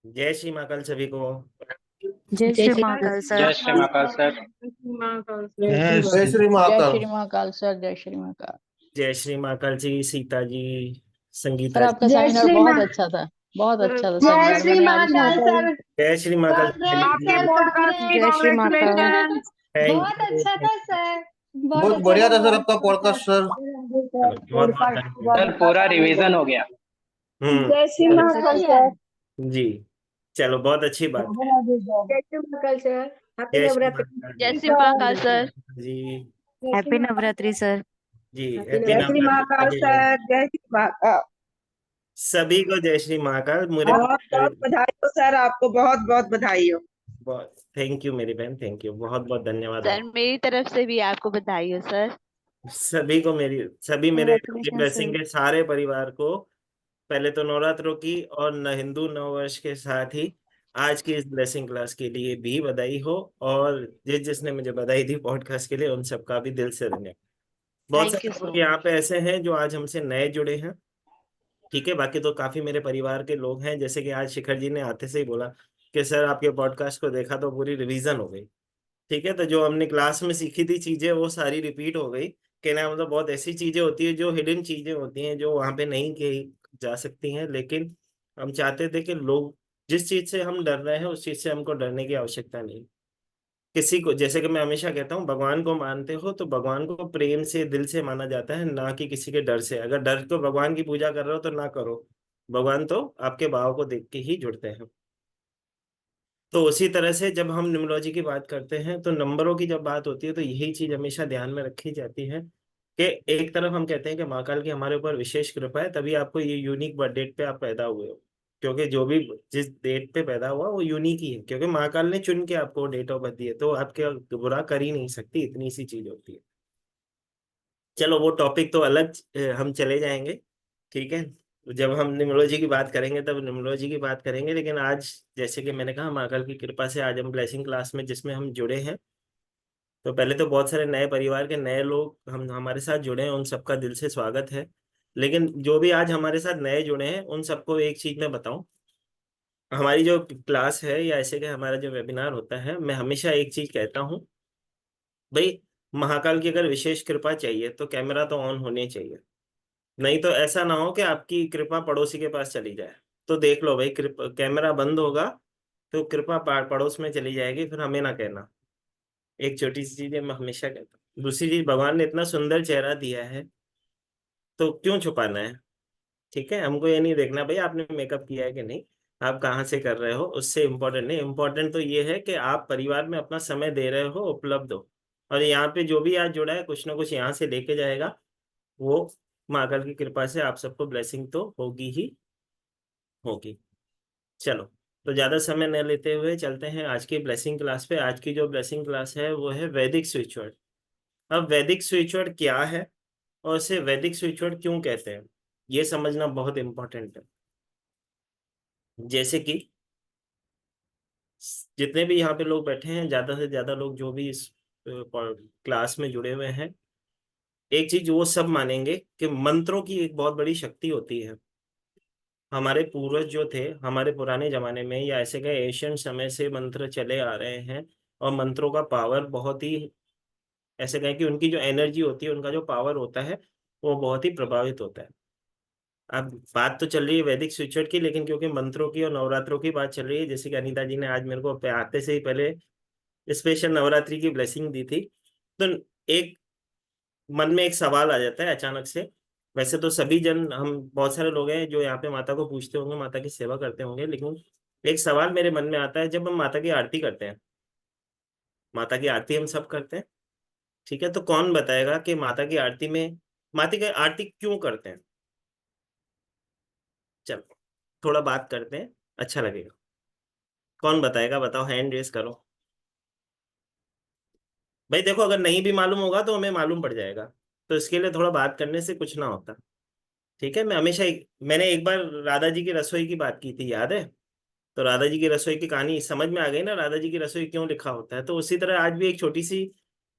जय श्री महाकाल सभी को। जय जय श्री श्री महाकाल जय सर। श्री महाकाल सर। जय श्री जय महाकाल। श्री महाकाल सर। जय श्री महाकाल। जय श्री महाकाल जी, सीता जी, सर संगीता जी। आपका जय सेमिनार श्री बहुत माँ अच्छा था। बहुत अच्छा था जय सेमिनार, श्री मैंने आज ही सुना। महाकाल सर। जय श्री महाकाल आपके जी। पॉडकास्ट में जय श्री महाकाल। कॉन्ग्रेचुलेशन। थैंक बहुत यू, अच्छा थैंक था सर, बहुत बहुत अच्छा बढ़िया था था सर बहुत आपका अच्छा पॉडकास्ट सर। चलो बहुत बहुत धन्यवाद। सर पूरा रिवीजन हो गया। जय श्री बहुत महाकाल सर। जी। चलो बहुत अच्छी बात है। जय श्री महाकाल सर। हैप्पी जय श्री नवरात्रि। महाकाल जय जी। श्री महाकाल सर। जी जय Shri happy Mahakal Navratri sir. Sir. जी, हैप्पी हैप्पी नवरात्रि। जय श्री महाकाल नवरात्रि। सर। जय श्री महाकाल। सभी को जय श्री महाकाल। मेरे बहुत बहुत बधाई हो सर, आपको बहुत बहुत बधाई हो। बहुत थैंक यू मेरी बहन, थैंक यू, बहुत बहुत धन्यवाद सर आप मेरी तरफ से भी आपको बधाई हो सर। सभी को। सभी मेरे कांग्रेचुलेशन ब्लेसिंग सर। के सारे परिवार को पहले तो नवरात्रों की और न हिंदू नववर्ष के साथ ही आज की इस ब्लेसिंग क्लास के लिए भी बधाई हो। और जिसने मुझे बधाई दी पॉडकास्ट के लिए, उन सबका भी दिल से धन्यवाद। बहुत थैंक यू सारे सो लोग यहाँ मच। पे ऐसे हैं जो आज हमसे नए जुड़े हैं। ठीक है, बाकी तो काफी मेरे परिवार के लोग हैं। जैसे कि आज शिखर जी ने आते से ही बोला कि सर आपके पॉडकास्ट को देखा तो पूरी रिवीजन हो गई। ठीक है, तो जो हमने क्लास में सीखी थी चीजें वो सारी रिपीट हो गई। कहना है मतलब बहुत ऐसी चीजें होती है जो हिडन चीजें होती हैं जो वहां पे नहीं कही जा सकती हैं, लेकिन हम चाहते थे कि लोग जिस चीज से हम डर रहे हैं उस चीज से हमको डरने की आवश्यकता नहीं। किसी को, जैसे कि मैं हमेशा कहता हूँ, भगवान को मानते हो तो भगवान को प्रेम से दिल से माना जाता है, ना कि किसी के डर से। अगर डर को भगवान की पूजा कर रहे हो तो ना करो। भगवान तो आपके भाव को देख के ही जुड़ते हैं। तो उसी तरह से जब हम न्यूमरोलॉजी की बात करते हैं तो नंबरों की जब बात होती है तो यही चीज हमेशा ध्यान में रखी जाती है कि एक तरफ हम कहते हैं कि महाकाल की हमारे ऊपर विशेष कृपा है, तभी आपको ये यूनिक बर्थ डेट पे आप पैदा हुए हो। क्योंकि जो भी जिस डेट पे पैदा हुआ वो यूनिक ही है, क्योंकि महाकाल ने चुन के आपको डेट ऑफ बर्थ दी है, तो आपके बुरा कर ही नहीं सकती, इतनी सी चीज होती है। चलो वो टॉपिक तो अलग हम चले जाएंगे। ठीक है, जब हम न्यूमरोलॉजी की बात करेंगे तब न्यूमरोलॉजी की बात करेंगे, लेकिन आज जैसे कि मैंने कहा महाकाल की कृपा से आज हम ब्लेसिंग क्लास में जिसमें हम जुड़े हैं, तो पहले तो बहुत सारे नए परिवार के नए लोग हम हमारे साथ जुड़े हैं, उन सबका दिल से स्वागत है। लेकिन जो भी आज हमारे साथ नए जुड़े हैं उन सबको एक चीज मैं बताऊं, हमारी जो क्लास है या ऐसे कि हमारा जो वेबिनार होता है, मैं हमेशा एक चीज कहता हूँ, भाई महाकाल की अगर विशेष कृपा चाहिए तो कैमरा तो ऑन होने चाहिए। नहीं तो ऐसा ना हो कि आपकी कृपा पड़ोसी के पास चली जाए। तो देख लो भाई, कृपा कैमरा बंद होगा तो कृपा पड़ोस में चली जाएगी, फिर हमें ना कहना। एक छोटी सी चीज है, मैं हमेशा कहता हूँ। दूसरी चीज, भगवान ने इतना सुंदर चेहरा दिया है तो क्यों छुपाना है। ठीक है, हमको ये नहीं देखना भाई आपने मेकअप किया है कि नहीं, आप कहाँ से कर रहे हो, उससे इम्पोर्टेंट नहीं। इम्पोर्टेंट तो ये है कि आप परिवार में अपना समय दे रहे हो, उपलब्ध हो। और यहाँ पे जो भी आज जुड़ा है कुछ ना कुछ यहाँ से लेके जाएगा। वो महाकाल की कृपा से आप सबको ब्लेसिंग तो होगी ही होगी। चलो, तो ज्यादा समय न लेते हुए चलते हैं आज की ब्लेसिंग क्लास पे। आज की जो ब्लेसिंग क्लास है वो है वैदिक स्विच वर्ड। अब वैदिक स्विच वर्ड क्या है और इसे वैदिक स्विच वर्ड क्यों कहते हैं, ये समझना बहुत इंपॉर्टेंट है। जैसे कि जितने भी यहाँ पे लोग बैठे हैं, ज्यादा से ज्यादा लोग जो भी इस क्लास में जुड़े हुए हैं, एक चीज वो सब मानेंगे कि मंत्रों की एक बहुत बड़ी शक्ति होती है। हमारे पूर्वज जो थे, हमारे पुराने जमाने में या ऐसे कहे एशियन समय से मंत्र चले आ रहे हैं। और मंत्रों का पावर बहुत ही, ऐसे कहें कि उनकी जो एनर्जी होती है, उनका जो पावर होता है, वो बहुत ही प्रभावित होता है। अब बात तो चल रही है वैदिक स्पिरिचुअल की, लेकिन क्योंकि मंत्रों की और नवरात्रों की बात चल रही है, जैसे कि अनीता जी ने आज मेरे को आते से ही पहले स्पेशल नवरात्रि की ब्लेसिंग दी थी, तो एक मन में एक सवाल आ जाता है अचानक से। वैसे तो सभी जन, हम बहुत सारे लोग हैं जो यहाँ पे माता को पूजते होंगे, माता की सेवा करते होंगे, लेकिन एक सवाल मेरे मन में आता है, जब हम माता की आरती करते हैं, माता की आरती हम सब करते हैं, ठीक है, तो कौन बताएगा कि माता की आरती में, माता की आरती क्यों करते हैं। चलो थोड़ा बात करते हैं, अच्छा लगेगा। कौन बताएगा, बताओ, हैंड रेस करो। भाई देखो, अगर नहीं भी मालूम होगा तो हमें मालूम पड़ जाएगा, तो इसके लिए थोड़ा बात करने से कुछ ना होता। ठीक है, मैं हमेशा मैंने एक बार राधा जी की रसोई की बात की थी, याद है। तो राधा जी की रसोई की कहानी समझ में आ गई ना, राधा जी की रसोई क्यों लिखा होता है। तो उसी तरह आज भी एक छोटी सी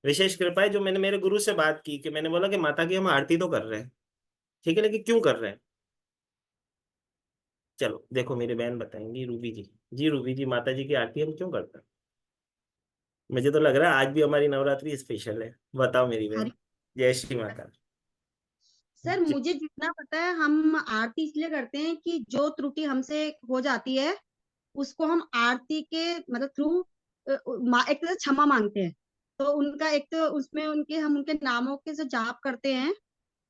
विशेष कृपा है जो मैंने मेरे गुरु से बात की, कि मैंने बोला कि माता की हम आरती तो कर रहे हैं, ठीक है, लेकिन क्यों कर रहे हैं। चलो देखो, मेरी बहन बताएंगी, रूबी जी। जी रूबी जी, माता जी की आरती हम क्यों करते हैं? मुझे तो लग रहा है आज भी हमारी नवरात्रि स्पेशल है। बताओ मेरी बहन। हरि जय श्री माता। सर, जी। मुझे जितना पता है हम आरती इसलिए करते हैं कि जो त्रुटि हमसे हो जाती है उसको हम आरती के मतलब थ्रू एक तरह से क्षमा मांगते हैं। तो उनका एक तो उसमें उनके हम उनके नामों के जो जाप करते हैं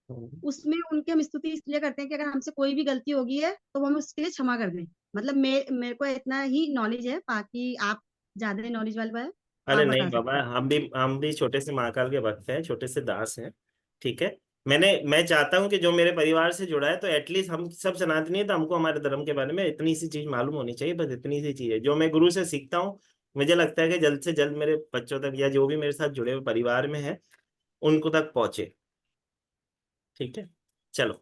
हम्म। उसमें उनके हम स्तुति इसलिए करते हैं कि अगर हमसे कोई भी गलती होगी है तो वो हमें उसके लिए क्षमा कर दें। मतलब मेरे को इतना ही नॉलेज है, बाकी आप ज्यादा नॉलेज वाले हैं, अरे आप नहीं बता बाबा, सकते हैं। हम भी छोटे से महाकाल के भक्त हैं, छोटे से दास हैं। ठीक है। मैं चाहता हूं कि जो मेरे परिवार से जुड़ा है, तो एटलीस्ट हम सब सनातनी है, तो हमको हमारे धर्म के बारे में इतनी सी चीज मालूम होनी चाहिए। बस इतनी सी चीज है जो मैं गुरु से सीखता हूँ। मुझे लगता है कि जल्द से जल्द मेरे बच्चों तक, या जो भी मेरे साथ जुड़े हुए परिवार में है, उनको तक पहुंचे। ठीक है। चलो,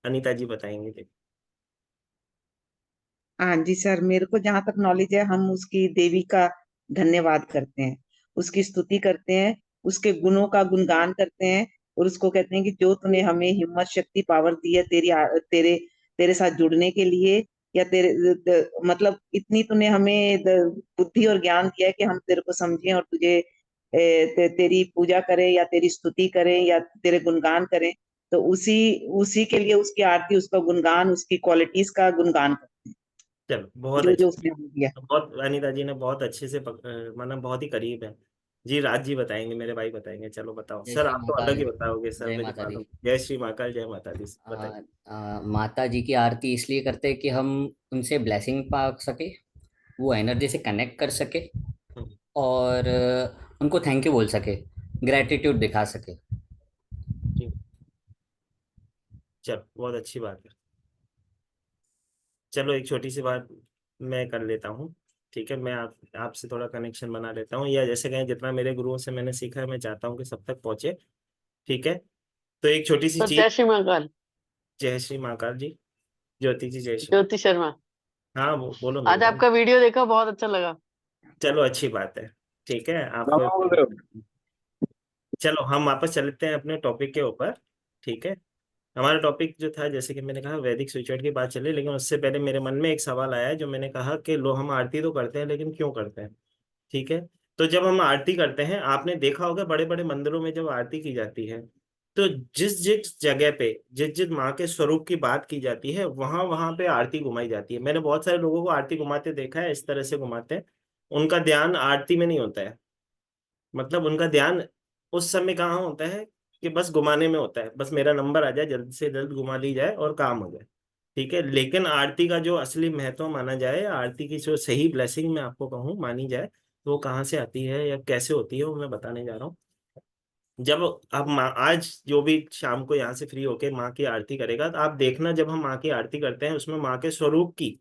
अनीता जी बताएंगे। हाँ जी सर, मेरे को जहाँ तक नॉलेज है हम उसकी देवी का धन्यवाद करते हैं, उसकी स्तुति करते हैं, उसके गुणों का गुणगान करते हैं, और उसको कहते हैं कि जो तूने हमें हिम्मत शक्ति पावर दी है तेरे तेरे साथ जुड़ने के लिए, या मतलब इतनी तूने हमें बुद्धि और ज्ञान दिया है कि हम तेरे को समझें और तुझे तेरी पूजा करें या तेरी स्तुति करें या तेरे गुणगान करें। तो उसी उसी के लिए उसकी आरती, उसका गुणगान, उसकी क्वालिटीज का गुणगान करते हैं, चलो बहुत जो अच्छा। जो उसने हमें दिया। बहुत अनीता जी ने बहुत अच्छे से मतलब बहुत ही करीब है। जी राज जी बताएंगे, मेरे भाई बताएंगे। चलो बताओ जय सर, श्री आप तो अलग महाकाल। ही बताओगे सर, जय मुझे माता दी। मालूम। जय श्री महाकाल, जय माता दी। बताइए। माता जी की आरती इसलिए करते हैं कि हम उनसे ब्लेसिंग पा सके, वो एनर्जी से कनेक्ट कर सके, हम्म। और उनको थैंक यू बोल सके, ग्रेटिट्यूड दिखा सके। ठीक। चलो बहुत अच्छी बात है। चलो एक छोटी सी बात मैं कर लेता हूँ। ठीक है, मैं आपसे थोड़ा कनेक्शन बना लेता हूँ, या जैसे कहें जितना मेरे गुरुओं से मैंने सीखा है, मैं चाहता हूँ कि सब तक पहुंचे। ठीक है। तो एक छोटी सी सर चीज। जय श्री महाकाल। जय श्री महाकाल जी। ज्योति जी, जय श्री। ज्योति शर्मा। हाँ वो बोलो मेरी आज बहन। आपका वीडियो देखा, बहुत अच्छा लगा। चलो अच्छी बात है। ठीक है आपको। नमो। चलो हम वापस चलते हैं अपने टॉपिक के ऊपर। ठीक है। हमारा टॉपिक जो था, जैसे कि मैंने कहा, वैदिक स्पिरिचुअलिटी की बात चली, लेकिन उससे पहले मेरे मन में एक सवाल आया है, जो मैंने कहा कि लो हम आरती तो करते हैं, लेकिन क्यों करते हैं? ठीक है। तो जब हम आरती करते हैं, आपने देखा होगा बड़े बड़े मंदिरों में जब आरती की जाती है, तो जिस जिस जगह पे जिस जिस माँ के स्वरूप की बात की जाती है, वहां वहां पे आरती घुमाई जाती है। मैंने बहुत सारे लोगों को आरती घुमाते देखा है, इस तरह से घुमाते हैं। उनका ध्यान आरती में नहीं होता है। मतलब उनका ध्यान उस समय कहाँ होता है कि बस घुमाने में होता है, बस मेरा नंबर आ जाए, जल्द से जल्द घुमा ली जाए और काम हो जाए। ठीक है। लेकिन आरती का जो असली महत्व माना जाए, आरती की जो सही ब्लेसिंग मैं आपको कहूँ मानी जाए, तो वो कहाँ से आती है या कैसे होती है, वो मैं बताने जा रहा हूँ। जब आप माँ आज जो भी शाम को यहाँ से फ्री होके माँ की आरती करेगा, तो आप देखना, जब हम माँ की आरती करते हैं, उसमें माँ के स्वरूप की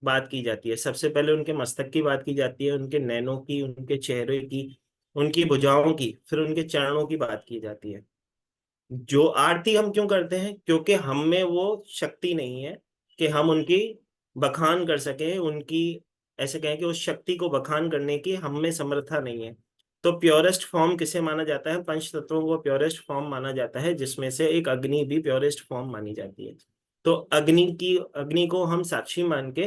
बात की जाती है। सबसे पहले उनके मस्तक की बात की जाती है, उनके नैनों की, उनके चेहरे की, उनकी भुजाओं की, फिर उनके चरणों की बात की जाती है। जो आरती हम क्यों करते हैं? क्योंकि हम में वो शक्ति नहीं है कि हम उनकी बखान कर सकें, उनकी, ऐसे कहें कि उस शक्ति को बखान करने की हम में समर्था नहीं है। तो प्योरेस्ट फॉर्म किसे माना जाता है? पंच तत्वों को प्योरेस्ट फॉर्म माना जाता है, जिसमें से एक अग्नि भी प्योरेस्ट फॉर्म मानी जाती है। तो अग्नि को हम साक्षी मान के,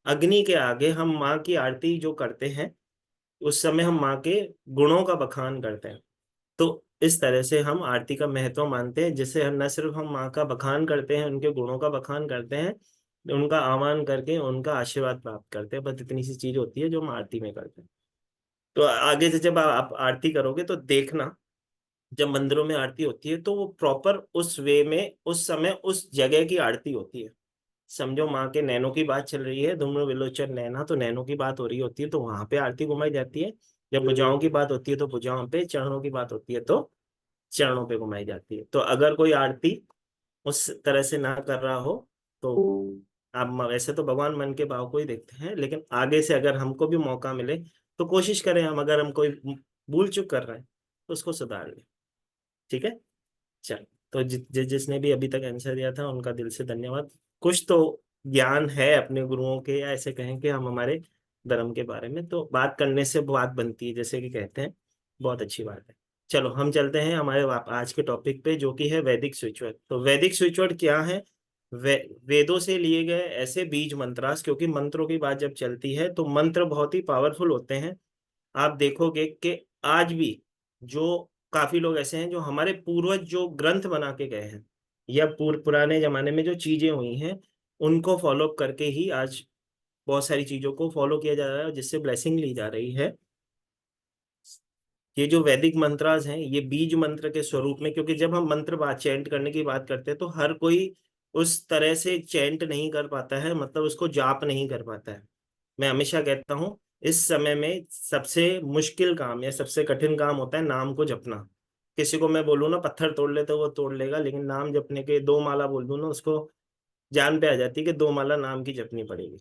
अग्नि के आगे हम माँ की आरती जो करते हैं, उस समय हम माँ के गुणों का बखान करते हैं। तो इस तरह से हम आरती का महत्व मानते हैं, जिससे हम न सिर्फ हम माँ का बखान करते हैं, उनके गुणों का बखान करते हैं, उनका आह्वान करके उनका आशीर्वाद प्राप्त करते हैं। बस इतनी सी चीज होती है जो हम आरती में करते हैं। तो आगे से जब आप आरती करोगे, तो देखना, जब मंदिरों में आरती होती है, तो वो प्रॉपर उस वे में, उस समय, उस जगह की आरती होती है। समझो माँ के नैनों की बात चल रही है, धूम्र विलोचन नैना, तो नैनों की बात हो रही होती है, तो वहां पे आरती घुमाई जाती है। जब भुजाओं की बात होती है तो भुजाओं पे, चरणों की बात होती है तो चरणों पे घुमाई जाती है। तो अगर कोई आरती उस तरह से ना कर रहा हो, तो आप वैसे तो भगवान मन के भाव को ही देखते हैं, लेकिन आगे से अगर हमको भी मौका मिले, तो कोशिश करें, हम अगर हम कोई भूल चूक कर रहे हैं, तो उसको सुधार लें। ठीक है। चल, तो जिसने भी अभी तक आंसर दिया था, उनका दिल से धन्यवाद। कुछ तो ज्ञान है अपने गुरुओं के, या ऐसे कहें कि हम हमारे धर्म के बारे में, तो बात करने से बात बनती है, जैसे कि कहते हैं। बहुत अच्छी बात है। चलो हम चलते हैं हमारे आज के टॉपिक पे, जो कि है वैदिक स्पिरिचुअल। तो वैदिक स्पिरिचुअल क्या है? वेदों से लिए गए ऐसे बीज मंत्रास, क्योंकि मंत्रों की बात जब चलती है तो मंत्र बहुत ही पावरफुल होते हैं। आप देखोगे कि आज भी जो काफी लोग ऐसे हैं जो हमारे पूर्वज जो ग्रंथ बना के गए हैं या पुराने जमाने में जो चीजें हुई हैं उनको फॉलो करके ही आज बहुत सारी चीजों को फॉलो किया जा रहा है, जिससे ब्लेसिंग ली जा रही है। ये जो वैदिक मंत्रास हैं ये बीज मंत्र के स्वरूप में, क्योंकि जब हम मंत्र बात चैंट करने की बात करते हैं तो हर कोई उस तरह से चैंट नहीं कर पाता है, मतलब उसको जाप नहीं कर पाता है। मैं हमेशा कहता हूँ इस समय में सबसे मुश्किल काम या सबसे कठिन काम होता है नाम को जपना। किसी को मैं बोलूँ ना पत्थर तोड़ ले तो वो तोड़ लेगा, लेकिन नाम जपने के 2 माला बोल दूँ ना उसको जान पे आ जाती है कि 2 माला नाम की जपनी पड़ेगी।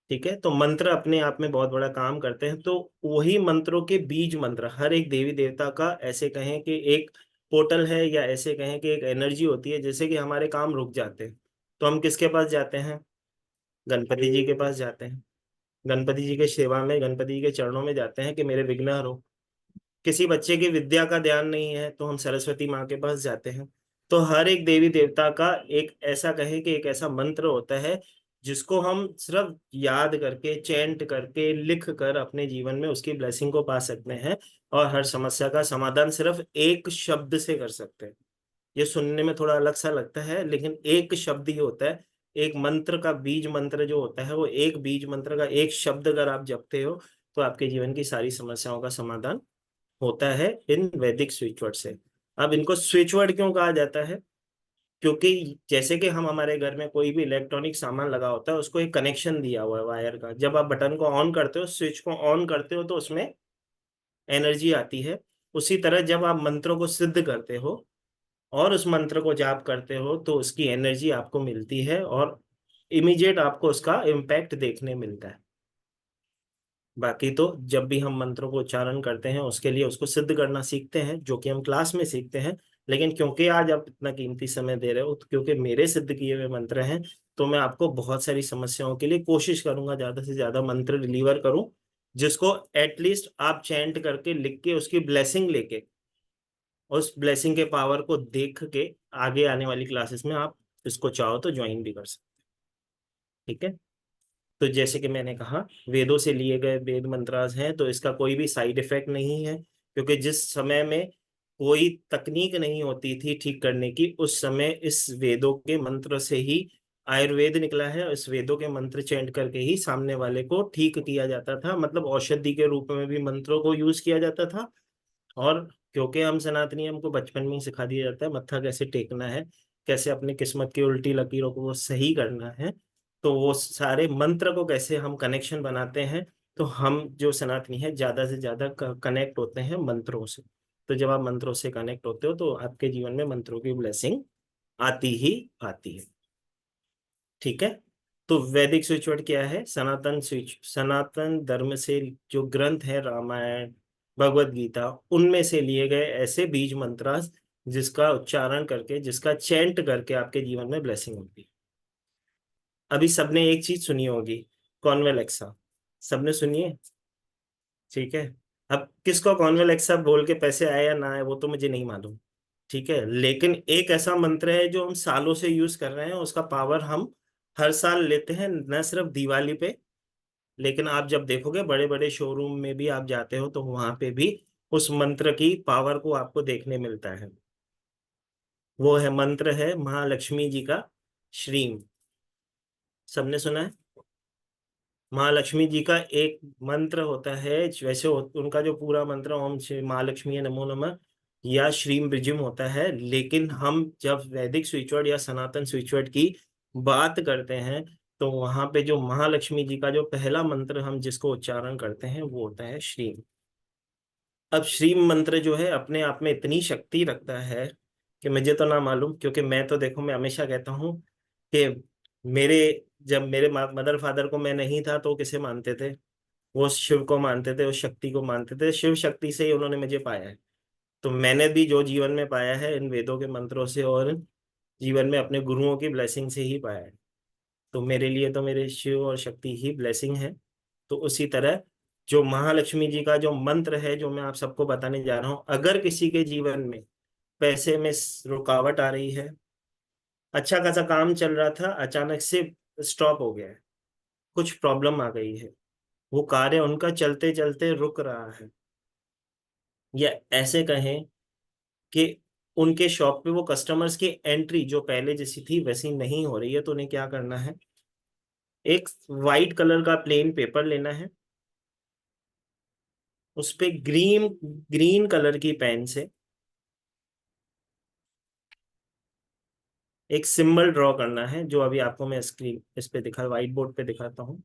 ठीक है, तो मंत्र अपने आप में बहुत बड़ा काम करते हैं। तो वही मंत्रों के बीज मंत्र हर एक देवी देवता का ऐसे कहें कि एक पोर्टल है, या ऐसे कहें कि एक एनर्जी होती है, जैसे कि हमारे काम रुक जाते हैं तो हम किसके पास जाते हैं? गणपति जी के पास जाते हैं। गणपति जी के सेवा में, गणपति जी के चरणों में जाते हैं कि मेरे विघ्न हरो। किसी बच्चे की विद्या का ध्यान नहीं है तो हम सरस्वती माँ के पास जाते हैं। तो हर एक देवी देवता का एक ऐसा कहे कि एक ऐसा मंत्र होता है जिसको हम सिर्फ याद करके चैंट करके लिख कर अपने जीवन में उसकी ब्लेसिंग को पा सकते हैं, और हर समस्या का समाधान सिर्फ एक शब्द से कर सकते हैं। ये सुनने में थोड़ा अलग सा लगता है, लेकिन एक शब्द ही होता है। एक मंत्र का बीज मंत्र जो होता है वो एक बीज मंत्र का एक शब्द अगर आप जपते हो तो आपके जीवन की सारी समस्याओं का समाधान होता है इन वैदिक स्विच वर्ड से। अब इनको स्विच वर्ड क्यों कहा जाता है? क्योंकि जैसे कि हम हमारे घर में कोई भी इलेक्ट्रॉनिक सामान लगा होता है उसको एक कनेक्शन दिया हुआ है वायर का। जब आप बटन को ऑन करते हो, स्विच को ऑन करते हो, तो उसमें एनर्जी आती है। उसी तरह जब आप मंत्रों को सिद्ध करते हो और उस मंत्र को जाप करते हो तो उसकी एनर्जी आपको मिलती है और इमीडिएट आपको उसका इम्पैक्ट देखने मिलता है। बाकी तो जब भी हम मंत्रों को उच्चारण करते हैं उसके लिए उसको सिद्ध करना सीखते हैं, जो कि हम क्लास में सीखते हैं। लेकिन क्योंकि आज आप इतना कीमती समय दे रहे हो, तो क्योंकि मेरे सिद्ध किए हुए मंत्र हैं, तो मैं आपको बहुत सारी समस्याओं के लिए कोशिश करूंगा ज्यादा से ज्यादा मंत्र डिलीवर करूं, जिसको एटलीस्ट आप चैंट करके लिख के उसकी ब्लेसिंग लेके उस ब्लेसिंग के पावर को देख के आगे आने वाली क्लासेस में आप इसको चाहो तो ज्वाइन भी कर सकते हैं। ठीक है, तो जैसे कि मैंने कहा वेदों से लिए गए वेद मंत्रास हैं, तो इसका कोई भी साइड इफेक्ट नहीं है, क्योंकि जिस समय में कोई तकनीक नहीं होती थी ठीक करने की, उस समय इस वेदों के मंत्र से ही आयुर्वेद निकला है। इस वेदों के मंत्र चैंट करके ही सामने वाले को ठीक किया जाता था, मतलब औषधि के रूप में भी मंत्रों को यूज किया जाता था। और क्योंकि हम सनातनी, हमको बचपन में ही सिखा दिया जाता है मत्था कैसे टेकना है, कैसे अपनी किस्मत की उल्टी लकीरों को वो सही करना है, तो वो सारे मंत्र को कैसे हम कनेक्शन बनाते हैं। तो हम जो सनातनी है ज्यादा से ज्यादा कनेक्ट होते हैं मंत्रों से। तो जब आप मंत्रों से कनेक्ट होते हो तो आपके जीवन में मंत्रों की ब्लेसिंग आती ही आती है। ठीक है, तो वैदिक स्विच वर्ड क्या है? सनातन स्विच, सनातन धर्म से जो ग्रंथ है रामायण भगवत गीता, उनमें से लिए गए ऐसे बीज मंत्रास जिसका उच्चारण करके, जिसका चैंट करके आपके जीवन में ब्लेसिंग होती है। अभी सबने एक चीज सुनी होगी, कॉन्वेलेक्सा, सबने सुनी है? ठीक है, अब किसको कॉन्वेलेक्सा बोल के पैसे आए या ना आए वो तो मुझे नहीं मालूम। ठीक है, लेकिन एक ऐसा मंत्र है जो हम सालों से यूज कर रहे हैं, उसका पावर हम हर साल लेते हैं, न सिर्फ दिवाली पे, लेकिन आप जब देखोगे बड़े बड़े शोरूम में भी आप जाते हो तो वहां पे भी उस मंत्र की पावर को आपको देखने मिलता है। वो है मंत्र है महालक्ष्मी जी का श्रीम। सबने सुना है? महालक्ष्मी जी का एक मंत्र होता है, वैसे उनका जो पूरा मंत्र ओम श्री महालक्ष्मी नमो नमः या श्रीम ब्रिजिम होता है, लेकिन हम जब वैदिक स्विच वर्ड या सनातन स्विच वर्ड की बात करते हैं तो वहां पे जो महालक्ष्मी जी का जो पहला मंत्र हम जिसको उच्चारण करते हैं वो होता है श्रीम। अब श्रीम मंत्र जो है अपने आप में इतनी शक्ति रखता है कि मुझे तो ना मालूम, क्योंकि मैं तो देखो मैं हमेशा कहता हूँ कि मेरे जब मेरे मदर फादर को मैं नहीं था तो किसे मानते थे? वो शिव को मानते थे, उस शक्ति को मानते थे, शिव शक्ति से ही उन्होंने मुझे पाया है। तो मैंने भी जो जीवन में पाया है इन वेदों के मंत्रों से और जीवन में अपने गुरुओं की ब्लेसिंग से ही पाया है। तो मेरे लिए तो मेरे शिव और शक्ति ही ब्लेसिंग है। तो उसी तरह जो महालक्ष्मी जी का जो मंत्र है जो मैं आप सबको बताने जा रहा हूँ, अगर किसी के जीवन में पैसे में रुकावट आ रही है, अच्छा खासा काम चल रहा था, अचानक से स्टॉप हो गया है, कुछ प्रॉब्लम आ गई है, वो कार्य उनका चलते चलते रुक रहा है, या ऐसे कहें कि उनके शॉप पे वो कस्टमर्स की एंट्री जो पहले जैसी थी वैसी नहीं हो रही है, तो उन्हें क्या करना है, एक वाइट कलर का प्लेन पेपर लेना है, उस पे ग्रीन ग्रीन कलर की पेन से एक सिंबल ड्रॉ करना है, जो अभी आपको मैं स्क्रीन इस पे दिखा व्हाइट बोर्ड पे दिखाता हूँ।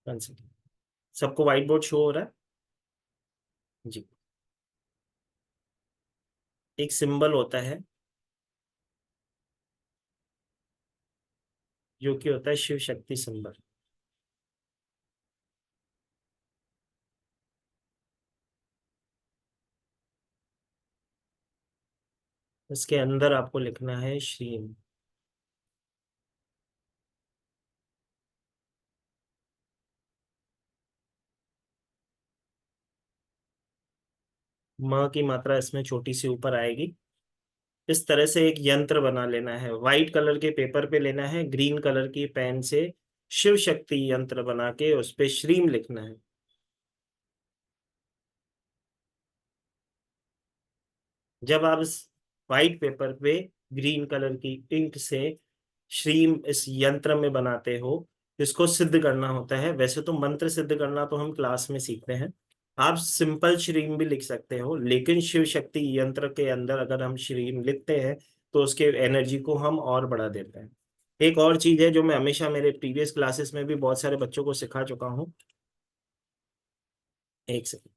वन सेकेंड, सबको व्हाइट बोर्ड शो हो रहा है जी। एक सिंबल होता है जो कि होता है शिव शक्ति सिंबल। इसके अंदर आपको लिखना है श्रीम। म की मात्रा इसमें छोटी सी ऊपर आएगी। इस तरह से एक यंत्र बना लेना है, व्हाइट कलर के पेपर पे लेना है, ग्रीन कलर की पेन से शिव शक्ति यंत्र बना के उस पे श्रीम लिखना है। जब आप इस व्हाइट पेपर पे ग्रीन कलर की इंक से श्रीम इस यंत्र में बनाते हो, इसको सिद्ध करना होता है। वैसे तो मंत्र सिद्ध करना तो हम क्लास में सीखते हैं, आप सिंपल श्रीम भी लिख सकते हो, लेकिन शिव शक्ति यंत्र के अंदर अगर हम श्रीम लिखते हैं तो उसके एनर्जी को हम और बढ़ा देते हैं। एक और चीज है जो मैं हमेशा मेरे प्रीवियस क्लासेस में भी बहुत सारे बच्चों को सिखा चुका हूँ। एक सेकंड,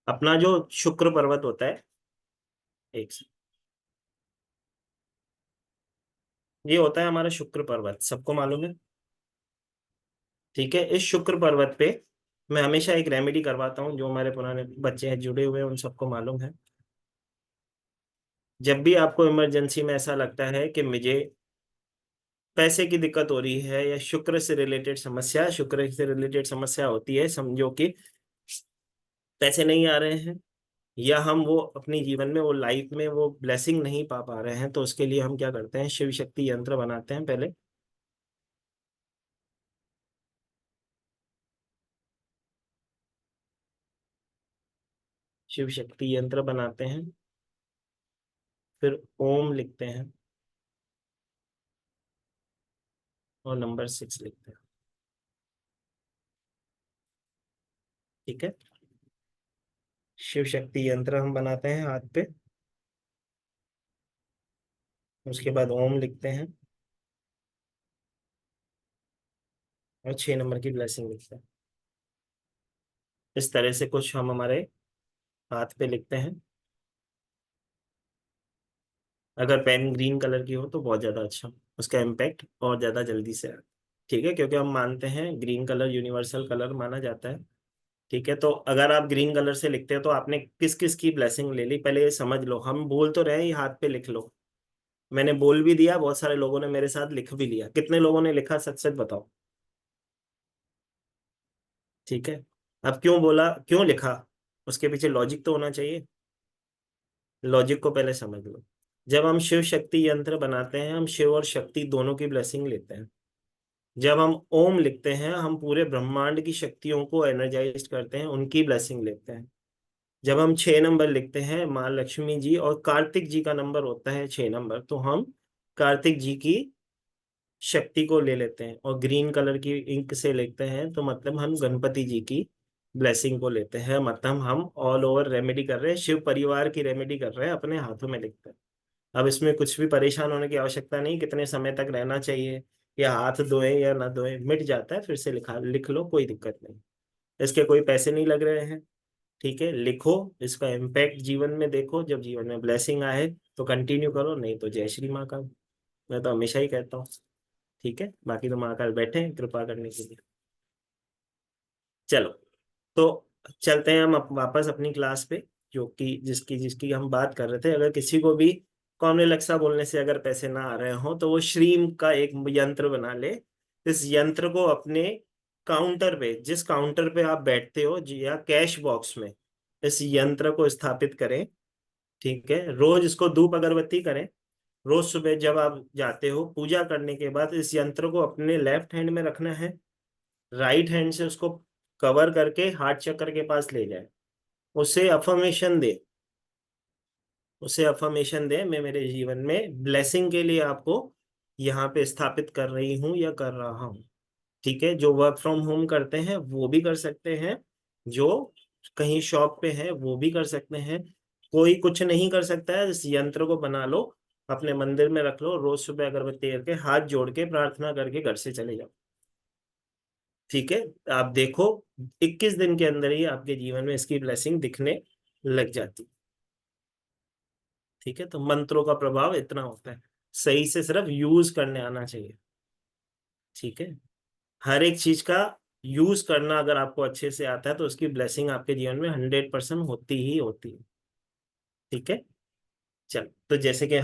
अपना जो शुक्र पर्वत होता है, एक सेकंड, ये होता है हमारा शुक्र पर्वत, सबको मालूम है, ठीक है। इस शुक्र पर्वत पे मैं हमेशा एक रेमेडी करवाता हूँ, जो हमारे पुराने बच्चे हैं जुड़े हुए हैं उन सबको मालूम है। जब भी आपको इमरजेंसी में ऐसा लगता है कि मुझे पैसे की दिक्कत हो रही है या शुक्र से रिलेटेड समस्या, शुक्र से रिलेटेड समस्या होती है, समझो कि पैसे नहीं आ रहे हैं, या हम वो अपनी जीवन में वो लाइफ में वो ब्लेसिंग नहीं पा रहे हैं, तो उसके लिए हम क्या करते हैं, शिव शक्ति यंत्र बनाते हैं। पहले शिव शक्ति यंत्र बनाते हैं, फिर ओम लिखते हैं और नंबर 6 लिखते हैं, ठीक है। शिव शक्ति यंत्र हम बनाते हैं हाथ पे, उसके बाद ओम लिखते हैं और 6 नंबर की ब्लेसिंग लिखते हैं। इस तरह से कुछ हम हमारे हाथ पे लिखते हैं। अगर पेन ग्रीन कलर की हो तो बहुत ज़्यादा अच्छा, उसका इम्पैक्ट और ज़्यादा जल्दी से आए, ठीक है, क्योंकि हम मानते हैं ग्रीन कलर यूनिवर्सल कलर माना जाता है, ठीक है। तो अगर आप ग्रीन कलर से लिखते हो तो आपने किस किस की ब्लेसिंग ले ली, पहले ये समझ लो। हम बोल तो रहे ही हाथ पे लिख लो, मैंने बोल भी दिया, बहुत सारे लोगों ने मेरे साथ लिख भी लिया। कितने लोगों ने लिखा, सच सच बताओ, ठीक है। अब क्यों बोला, क्यों लिखा, उसके पीछे लॉजिक तो होना चाहिए, लॉजिक को पहले समझ लो। जब हम शिव शक्ति यंत्र बनाते हैं, हम शिव और शक्ति दोनों की ब्लेसिंग लेते हैं। जब हम ओम लिखते हैं, हम पूरे ब्रह्मांड की शक्तियों को एनर्जाइज करते हैं, उनकी ब्लेसिंग लेते हैं। जब हम 6 नंबर लिखते हैं, माँ लक्ष्मी जी और कार्तिक जी का नंबर होता है 6 नंबर, तो हम कार्तिक जी की शक्ति को ले लेते हैं और ग्रीन कलर की इंक से लिखते हैं, तो मतलब हम गणपति जी की ब्लेसिंग को लेते हैं, मतलब हम ऑल ओवर रेमेडी कर रहे हैं, शिव परिवार की रेमेडी कर रहे हैं, अपने हाथों में लिखते हैं। अब इसमें कुछ भी परेशान होने की आवश्यकता नहीं, कितने समय तक रहना चाहिए, या हाथ धोए या ना धोए, मिट जाता है, फिर से लिख लो, कोई दिक्कत नहीं। इसके कोई पैसे नहीं लग रहे हैं, ठीक है। लिखो, इसका इम्पैक्ट जीवन में देखो, जब जीवन में ब्लेसिंग आए तो कंटिन्यू करो, नहीं तो जय श्री महाकाल, मैं तो हमेशा ही कहता हूँ, ठीक है। बाकी तो महाकाल बैठे हैं कृपा करने के लिए। चलो, तो चलते हैं हम वापस अपनी क्लास पे, जो कि जिसकी जिसकी हम बात कर रहे थे। अगर किसी को भी कॉमन एलेक्सा बोलने से अगर पैसे ना आ रहे हो, तो वो श्रीम का एक यंत्र बना ले। इस यंत्र को अपने काउंटर पे, जिस काउंटर पे आप बैठते हो या कैश बॉक्स में, इस यंत्र को स्थापित करें। ठीक है, रोज इसको धूप अगरबत्ती करें। रोज सुबह जब आप जाते हो पूजा करने के बाद, इस यंत्र को अपने लेफ्ट हैंड में रखना है। राइट हैंड से उसको कवर करके हार्ट चक्र के पास ले जाए। उसे अफर्मेशन दे, उसे अफर्मेशन दे, मैं मेरे जीवन में ब्लेसिंग के लिए आपको यहाँ पे स्थापित कर रही हूँ या कर रहा हूँ। ठीक है, जो वर्क फ्रॉम होम करते हैं वो भी कर सकते हैं, जो कहीं शॉप पे है वो भी कर सकते हैं। कोई कुछ नहीं कर सकता है, इस यंत्र को बना लो, अपने मंदिर में रख लो, रोज सुबह अगरबत्ती करके हाथ जोड़ के प्रार्थना करके घर से चले जाओ। ठीक है, आप देखो 21 दिन के अंदर ही आपके जीवन में इसकी ब्लेसिंग दिखने लग जाती। ठीक है, तो मंत्रों का प्रभाव इतना होता है, सही से सिर्फ यूज करने आना चाहिए। ठीक है, हर एक चीज का यूज करना अगर आपको अच्छे से आता है तो उसकी ब्लेसिंग आपके जीवन में 100% होती ही होती है। ठीक है, चल, तो जैसे कि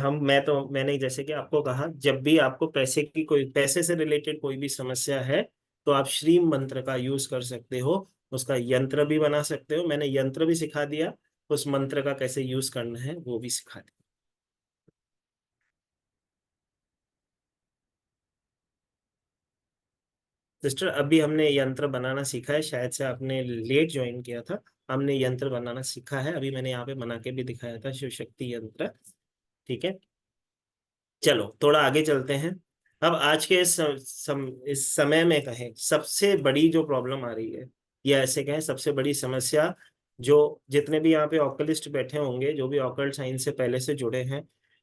मैंने जैसे कि आपको कहा, जब भी आपको पैसे से रिलेटेड कोई भी समस्या है, तो आप श्रीम मंत्र का यूज कर सकते हो। उसका यंत्र भी बना सकते हो, मैंने यंत्र भी सिखा दिया, उस मंत्र का कैसे यूज करना है वो भी सिखा दिया। सिस्टर, अभी हमने यंत्र बनाना सीखा है, शायद से आपने लेट ज्वाइन किया था। हमने यंत्र बनाना सीखा है, अभी मैंने यहाँ पे बना के भी दिखाया था, शिव शक्ति यंत्र। ठीक है, चलो थोड़ा आगे चलते हैं। अब आज के इस समय में कहें सबसे बड़ी जो प्रॉब्लम आ रही है, या ऐसे कहें सबसे बड़ी समस्या, जो जितने भी यहाँ पे ऑकलिस्ट बैठे होंगे, जो भी ऑकल्ट साइंस से पहले से जुड़े हैं,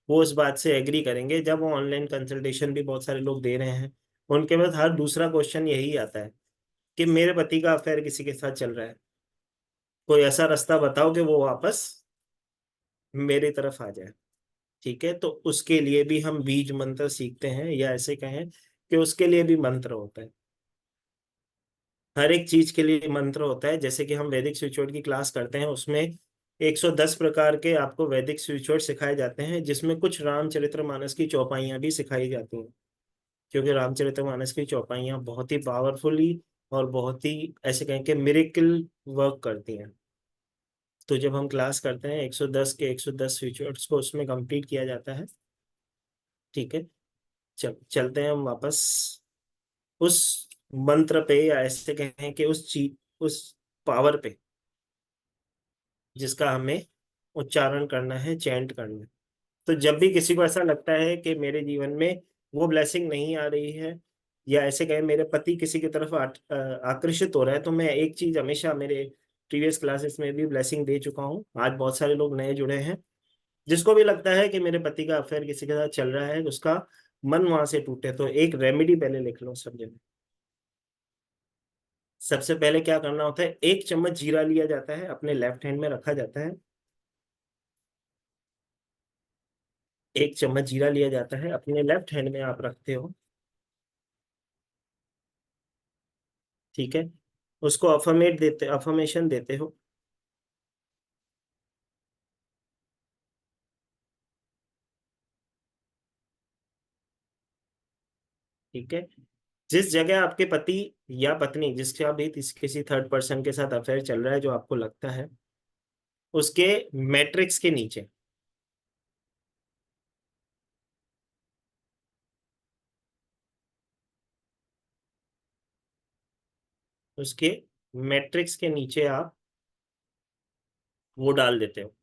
वो इस बात से एग्री करेंगे। जब वो ऑनलाइन कंसल्टेशन भी बहुत सारे लोग दे रहे हैं, उनके पास हर दूसरा क्वेश्चन यही आता है कि मेरे पति का अफेयर किसी के साथ चल रहा है, कोई ऐसा रास्ता बताओ कि वो वापस मेरी तरफ आ जाए। ठीक है, तो उसके लिए भी हम बीज मंत्र सीखते हैं, या ऐसे कहें कि उसके लिए भी मंत्र होता है। हर एक चीज के लिए मंत्र होता है। जैसे कि हम वैदिक स्विच की क्लास करते हैं, उसमें 110 प्रकार के आपको वैदिक स्विच सिखाए जाते हैं, जिसमें कुछ रामचरितमानस की चौपाइयां भी सिखाई जाती हैं, क्योंकि रामचरितमानस की चौपाइयां बहुत ही पावरफुली और बहुत ही ऐसे कहें कि मिरेकल वर्क करती हैं। तो जब हम क्लास करते हैं 110 के 110 स्विच को उसमें कंप्लीट किया जाता है। ठीक है, चलते हैं हम वापस उस मंत्र पे, या ऐसे कहें कि उस पावर पे, जिसका हमें उच्चारण करना है, चैंट करना है। तो जब भी किसी को ऐसा लगता है कि मेरे जीवन में वो ब्लेसिंग नहीं आ रही है, या ऐसे कहें मेरे पति किसी की तरफ आकर्षित हो रहा है, तो मैं एक चीज हमेशा मेरे प्रीवियस क्लासेस में भी ब्लेसिंग दे चुका हूँ, आज बहुत सारे लोग नए जुड़े हैं। जिसको भी लगता है कि मेरे पति का अफेयर किसी के साथ चल रहा है, उसका मन वहां से टूटे, तो एक रेमेडी पहले लिख लो सब जगह। सबसे पहले क्या करना होता है, 1 चम्मच जीरा लिया जाता है, अपने लेफ्ट हैंड में रखा जाता है। 1 चम्मच जीरा लिया जाता है, अपने लेफ्ट हैंड में आप रखते हो। ठीक है, उसको अफर्मेशन देते हो। ठीक है, जिस जगह आपके पति या पत्नी, जिसका भी किसी थर्ड पर्सन के साथ अफेयर चल रहा है जो आपको लगता है, उसके मैट्रिक्स के नीचे, उसके मैट्रिक्स के नीचे आप वो डाल देते हो।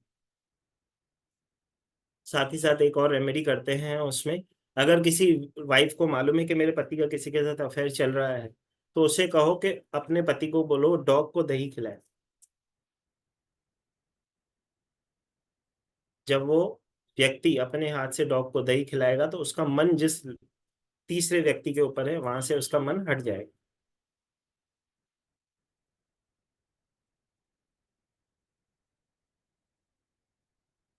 साथ ही साथ एक और रेमेडी करते हैं उसमें, अगर किसी वाइफ को मालूम है कि मेरे पति का किसी के साथ अफेयर चल रहा है, तो उसे कहो कि अपने पति को बोलो डॉग को दही खिलाए। जब वो व्यक्ति अपने हाथ से डॉग को दही खिलाएगा, तो उसका मन जिस तीसरे व्यक्ति के ऊपर है, वहां से उसका मन हट जाएगा।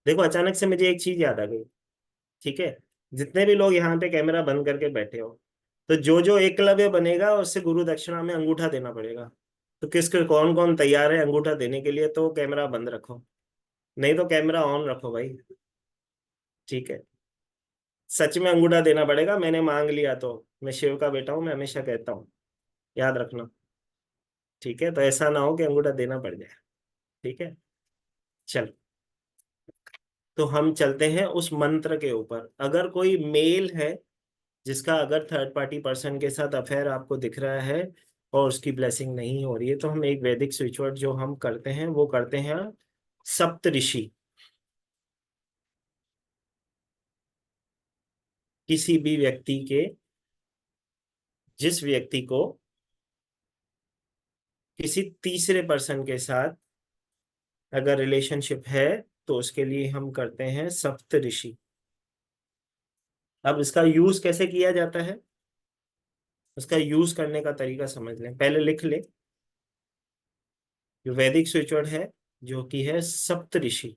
देखो, अचानक से मुझे एक चीज याद आ गई। ठीक है, जितने भी लोग यहाँ पे कैमरा बंद करके बैठे हो, तो जो जो एकलव्य बनेगा उससे गुरु दक्षिणा में अंगूठा देना पड़ेगा। तो किसके कौन कौन तैयार है अंगूठा देने के लिए? तो कैमरा बंद रखो, नहीं तो कैमरा ऑन रखो भाई। ठीक है, सच में अंगूठा देना पड़ेगा, मैंने मांग लिया तो। मैं शिव का बेटा हूं, मैं हमेशा कहता हूँ, याद रखना। ठीक है, तो ऐसा ना हो कि अंगूठा देना पड़ जाए। ठीक है, चल। तो हम चलते हैं उस मंत्र के ऊपर। अगर कोई मेल है जिसका अगर थर्ड पार्टी पर्सन के साथ अफेयर आपको दिख रहा है और उसकी ब्लेसिंग नहीं हो रही है, तो हम एक वैदिक स्विच वर्ड जो हम करते हैं वो करते हैं सप्त ऋषि। किसी भी व्यक्ति के, जिस व्यक्ति को किसी तीसरे पर्सन के साथ अगर रिलेशनशिप है, तो उसके लिए हम करते हैं सप्त ऋषि। अब इसका यूज कैसे किया जाता है, उसका यूज करने का तरीका समझ लें। पहले लिख ले, जो वैदिक स्विच वर्ड है जो कि है सप्त ऋषि।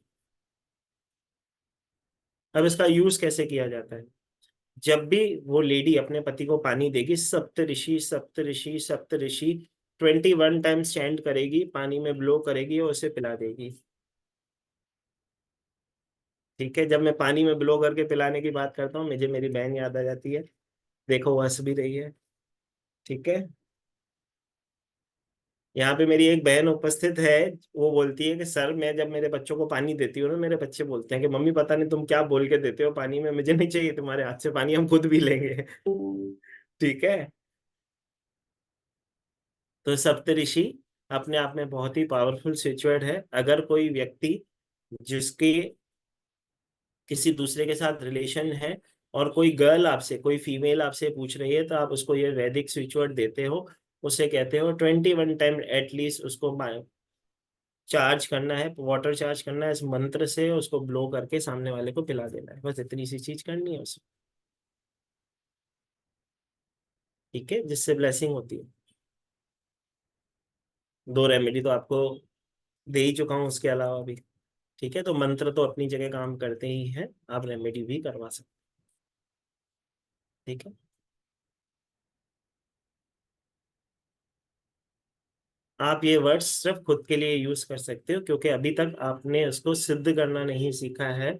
अब इसका यूज कैसे किया जाता है? जब भी वो लेडी अपने पति को पानी देगी, सप्त ऋषि सप्त ऋषि सप्त ऋषि 21 टाइम्स चैंट करेगी, पानी में ब्लो करेगी और उसे पिला देगी। ठीक है, जब मैं पानी में ब्लो करके पिलाने की बात करता हूँ, मुझे मेरी बहन याद आ जाती है। देखो वो हंस भी रही है। ठीक है, यहाँ पे मेरी एक बहन उपस्थित है। वो बोलती है कि सर, मैं जब मेरे बच्चों को पानी देती हूँ ना, मेरे बच्चे बोलते हैं कि मम्मी पता नहीं तुम क्या बोल के देते हो पानी में, मुझे नहीं चाहिए तुम्हारे हाथ से पानी, हम खुद भी लेंगे। ठीक है, तो सप्तऋषि अपने आप में बहुत ही पावरफुल सिचुएट है। अगर कोई व्यक्ति जिसकी किसी दूसरे के साथ रिलेशन है और कोई गर्ल आपसे, कोई फीमेल आपसे पूछ रही है, तो आप उसको ये वैदिक स्विचवर्ड देते हो। उसे कहते हो 21 टाइम एटलीस्ट उसको चार्ज करना है, वाटर चार्ज करना है इस मंत्र से, उसको ब्लो करके सामने वाले को पिला देना है। बस इतनी सी चीज करनी है उसे। ठीक है, जिससे ब्लेसिंग होती है। 2 रेमेडी तो आपको दे ही चुका हूँ उसके अलावा भी। ठीक है, तो मंत्र तो अपनी जगह काम करते ही हैं, आप रेमेडी भी करवा सकते। ठीक है, आप ये वर्ड्स सिर्फ खुद के लिए यूज कर सकते हो, क्योंकि अभी तक आपने उसको सिद्ध करना नहीं सीखा है।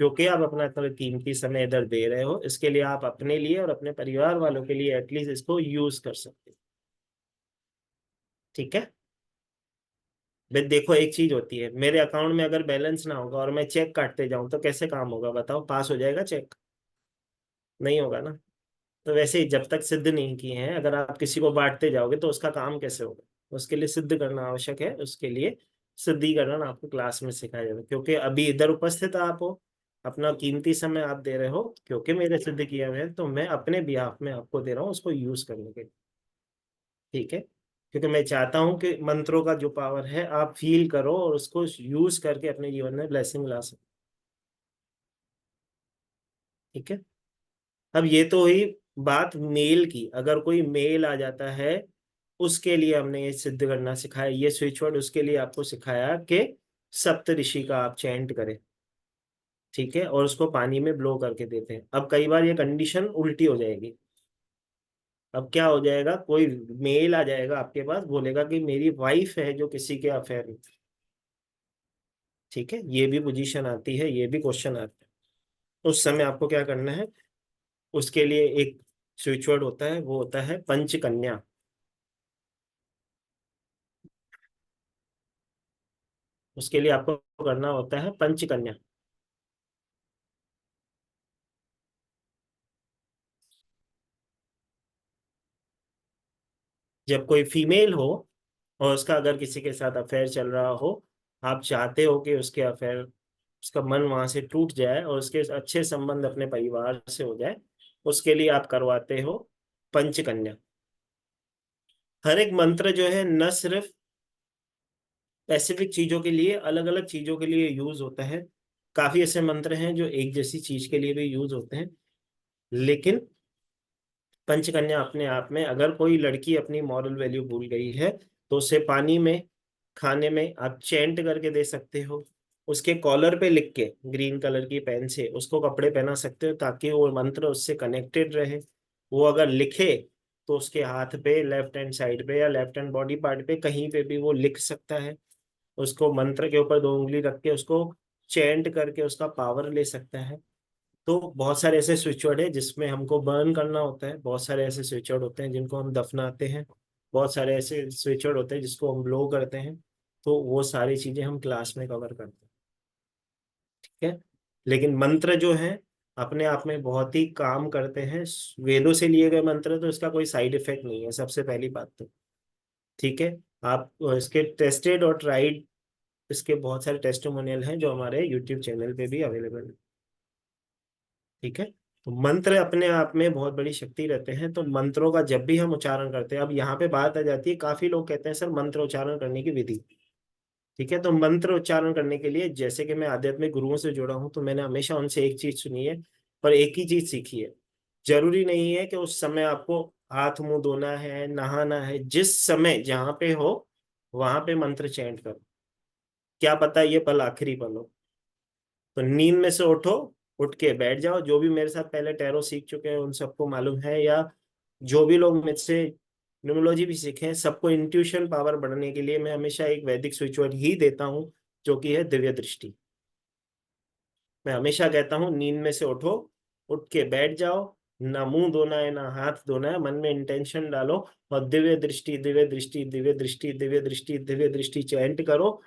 क्योंकि आप अपना इतना कीमती समय इधर दे रहे हो, इसके लिए आप अपने लिए और अपने परिवार वालों के लिए एटलीस्ट इसको यूज कर सकते हो। ठीक है, भाई देखो एक चीज होती है, मेरे अकाउंट में अगर बैलेंस ना होगा और मैं चेक काटते जाऊं तो कैसे काम होगा बताओ? पास हो जाएगा चेक? नहीं होगा ना। तो वैसे ही जब तक सिद्ध नहीं किए हैं, अगर आप किसी को बांटते जाओगे तो उसका काम कैसे होगा? उसके लिए सिद्ध करना आवश्यक है। उसके लिए सिद्धिकरण आपको क्लास में सिखाया जाएगा। क्योंकि अभी इधर उपस्थित आप हो, अपना कीमती समय आप दे रहे हो, क्योंकि मेरे सिद्ध किया हुआ है, तो मैं अपने बिहाफ में आपको दे रहा हूँ उसको यूज करने के लिए। ठीक है, क्योंकि मैं चाहता हूँ कि मंत्रों का जो पावर है आप फील करो और उसको यूज करके अपने जीवन में ब्लेसिंग ला सको। ठीक है, अब ये तो हुई बात मेल की। अगर कोई मेल आ जाता है, उसके लिए हमने ये सिद्ध करना सिखाया, ये स्विच वर्ड उसके लिए आपको सिखाया कि सप्त ऋषि का आप चैंट करें। ठीक है, और उसको पानी में ब्लो करके देते हैं। अब कई बार ये कंडीशन उल्टी हो जाएगी। अब क्या हो जाएगा, कोई मेल आ जाएगा आपके पास, बोलेगा कि मेरी वाइफ है जो किसी के अफेयर में। ठीक है, ये भी पोजीशन आती है, ये भी क्वेश्चन आता है। उस समय आपको क्या करना है, उसके लिए एक स्विच वर्ड होता है, वो होता है पंचकन्या। उसके लिए आपको करना होता है पंचकन्या। जब कोई फीमेल हो और उसका अगर किसी के साथ अफेयर चल रहा हो, आप चाहते हो कि उसके अफेयर, उसका मन वहां से टूट जाए और उसके अच्छे संबंध अपने परिवार से हो जाए, उसके लिए आप करवाते हो पंचकन्या। हर एक मंत्र जो है न सिर्फ स्पेसिफिक चीजों के लिए, अलग अलग चीजों के लिए यूज होता है। काफी ऐसे मंत्र हैं जो एक जैसी चीज के लिए भी यूज होते हैं, लेकिन पंचकन्या अपने आप में, अगर कोई लड़की अपनी मॉरल वैल्यू भूल गई है, तो उसे पानी में, खाने में आप चैंट करके दे सकते हो। उसके कॉलर पे लिख के ग्रीन कलर की पेन से उसको कपड़े पहना सकते हो, ताकि वो मंत्र उससे कनेक्टेड रहे। वो अगर लिखे तो उसके हाथ पे, लेफ्ट हैंड साइड पे या लेफ्ट हैंड बॉडी पार्ट पे कहीं पे भी वो लिख सकता है। उसको मंत्र के ऊपर 2 उंगली रख के उसको चैंट करके उसका पावर ले सकता है। तो बहुत सारे ऐसे स्विच वर्ड है जिसमें हमको बर्न करना होता है, बहुत सारे ऐसे स्विच वर्ड होते हैं जिनको हम दफनाते हैं, बहुत सारे ऐसे स्विच वर्ड होते हैं जिसको हम ब्लो करते हैं। तो वो सारी चीजें हम क्लास में कवर करते हैं, ठीक है। लेकिन मंत्र जो है अपने आप में बहुत ही काम करते हैं, वेदों से लिए गए मंत्र, तो इसका कोई साइड इफेक्ट नहीं है, सबसे पहली बात तो, ठीक है। आप इसके टेस्टेड और ट्राइड, इसके बहुत सारे टेस्टिमोनियल हैं जो हमारे यूट्यूब चैनल पे भी अवेलेबल है, ठीक है। तो मंत्र अपने आप में बहुत बड़ी शक्ति रहते हैं। तो मंत्रों का जब भी हम उच्चारण करते हैं, अब यहाँ पे बात आ जाती है, काफी लोग कहते हैं सर मंत्र उच्चारण करने की विधि, ठीक है। तो मंत्र उच्चारण करने के लिए, जैसे कि मैं आध्यात्मिक गुरुओं से जुड़ा हूं, तो मैंने हमेशा उनसे एक चीज सुनी है, पर एक ही चीज सीखी है। जरूरी नहीं है कि उस समय आपको हाथ मुंह धोना है, नहाना है, जिस समय जहां पे हो वहां पे मंत्र चैंट करो, क्या पता ये पल आखिरी पल हो। तो नींद में से उठो, उठ के बैठ जाओ। जो भी मेरे साथ पहले टैरो सीख चुके हैं उन सबको मालूम है, या जो भी लोग मुझसे न्यूमरोलॉजी भी सीखे हैं, सबको इंट्यूशन पावर बढ़ने के लिए मैं हमेशा एक वैदिक स्विच वर्ड ही देता हूँ, जो कि है दिव्य दृष्टि। मैं हमेशा कहता हूँ नींद में से उठो, उठ के बैठ जाओ, ना मुंह धोना है ना हाथ धोना है, मन में इंटेंशन डालो और दिव्य दृष्टि दिव्य दृष्टि दिव्य दृष्टि दिव्य दृष्टि दिव्य दृष्टि चैंट करो।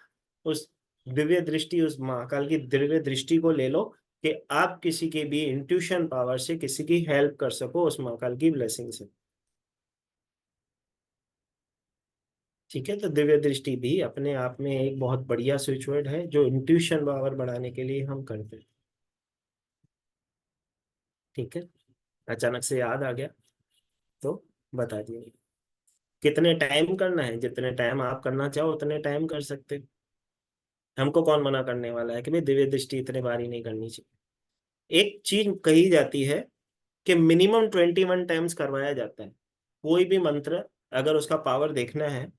उस दिव्य दृष्टि, उस महाकाल की दिव्य दृष्टि को ले लो कि आप किसी की भी इंट्यूशन पावर से किसी की हेल्प कर सको उस महाकाल की ब्लेसिंग से, ठीक है। तो दिव्य दृष्टि भी अपने आप में एक बहुत बढ़िया स्विच वर्ड है जो इंट्यूशन पावर बढ़ाने के लिए हम करते हैं, ठीक है। अचानक से याद आ गया तो बता दिए। कितने टाइम करना है, जितने टाइम आप करना चाहो उतने टाइम कर सकते हो। हमको कौन मना करने वाला है कि भाई दिव्य दृष्टि इतने बार ही नहीं करनी चाहिए। एक चीज कही जाती है कि मिनिमम 21 टाइम्स करवाया जाता है। कोई भी मंत्र अगर उसका पावर देखना है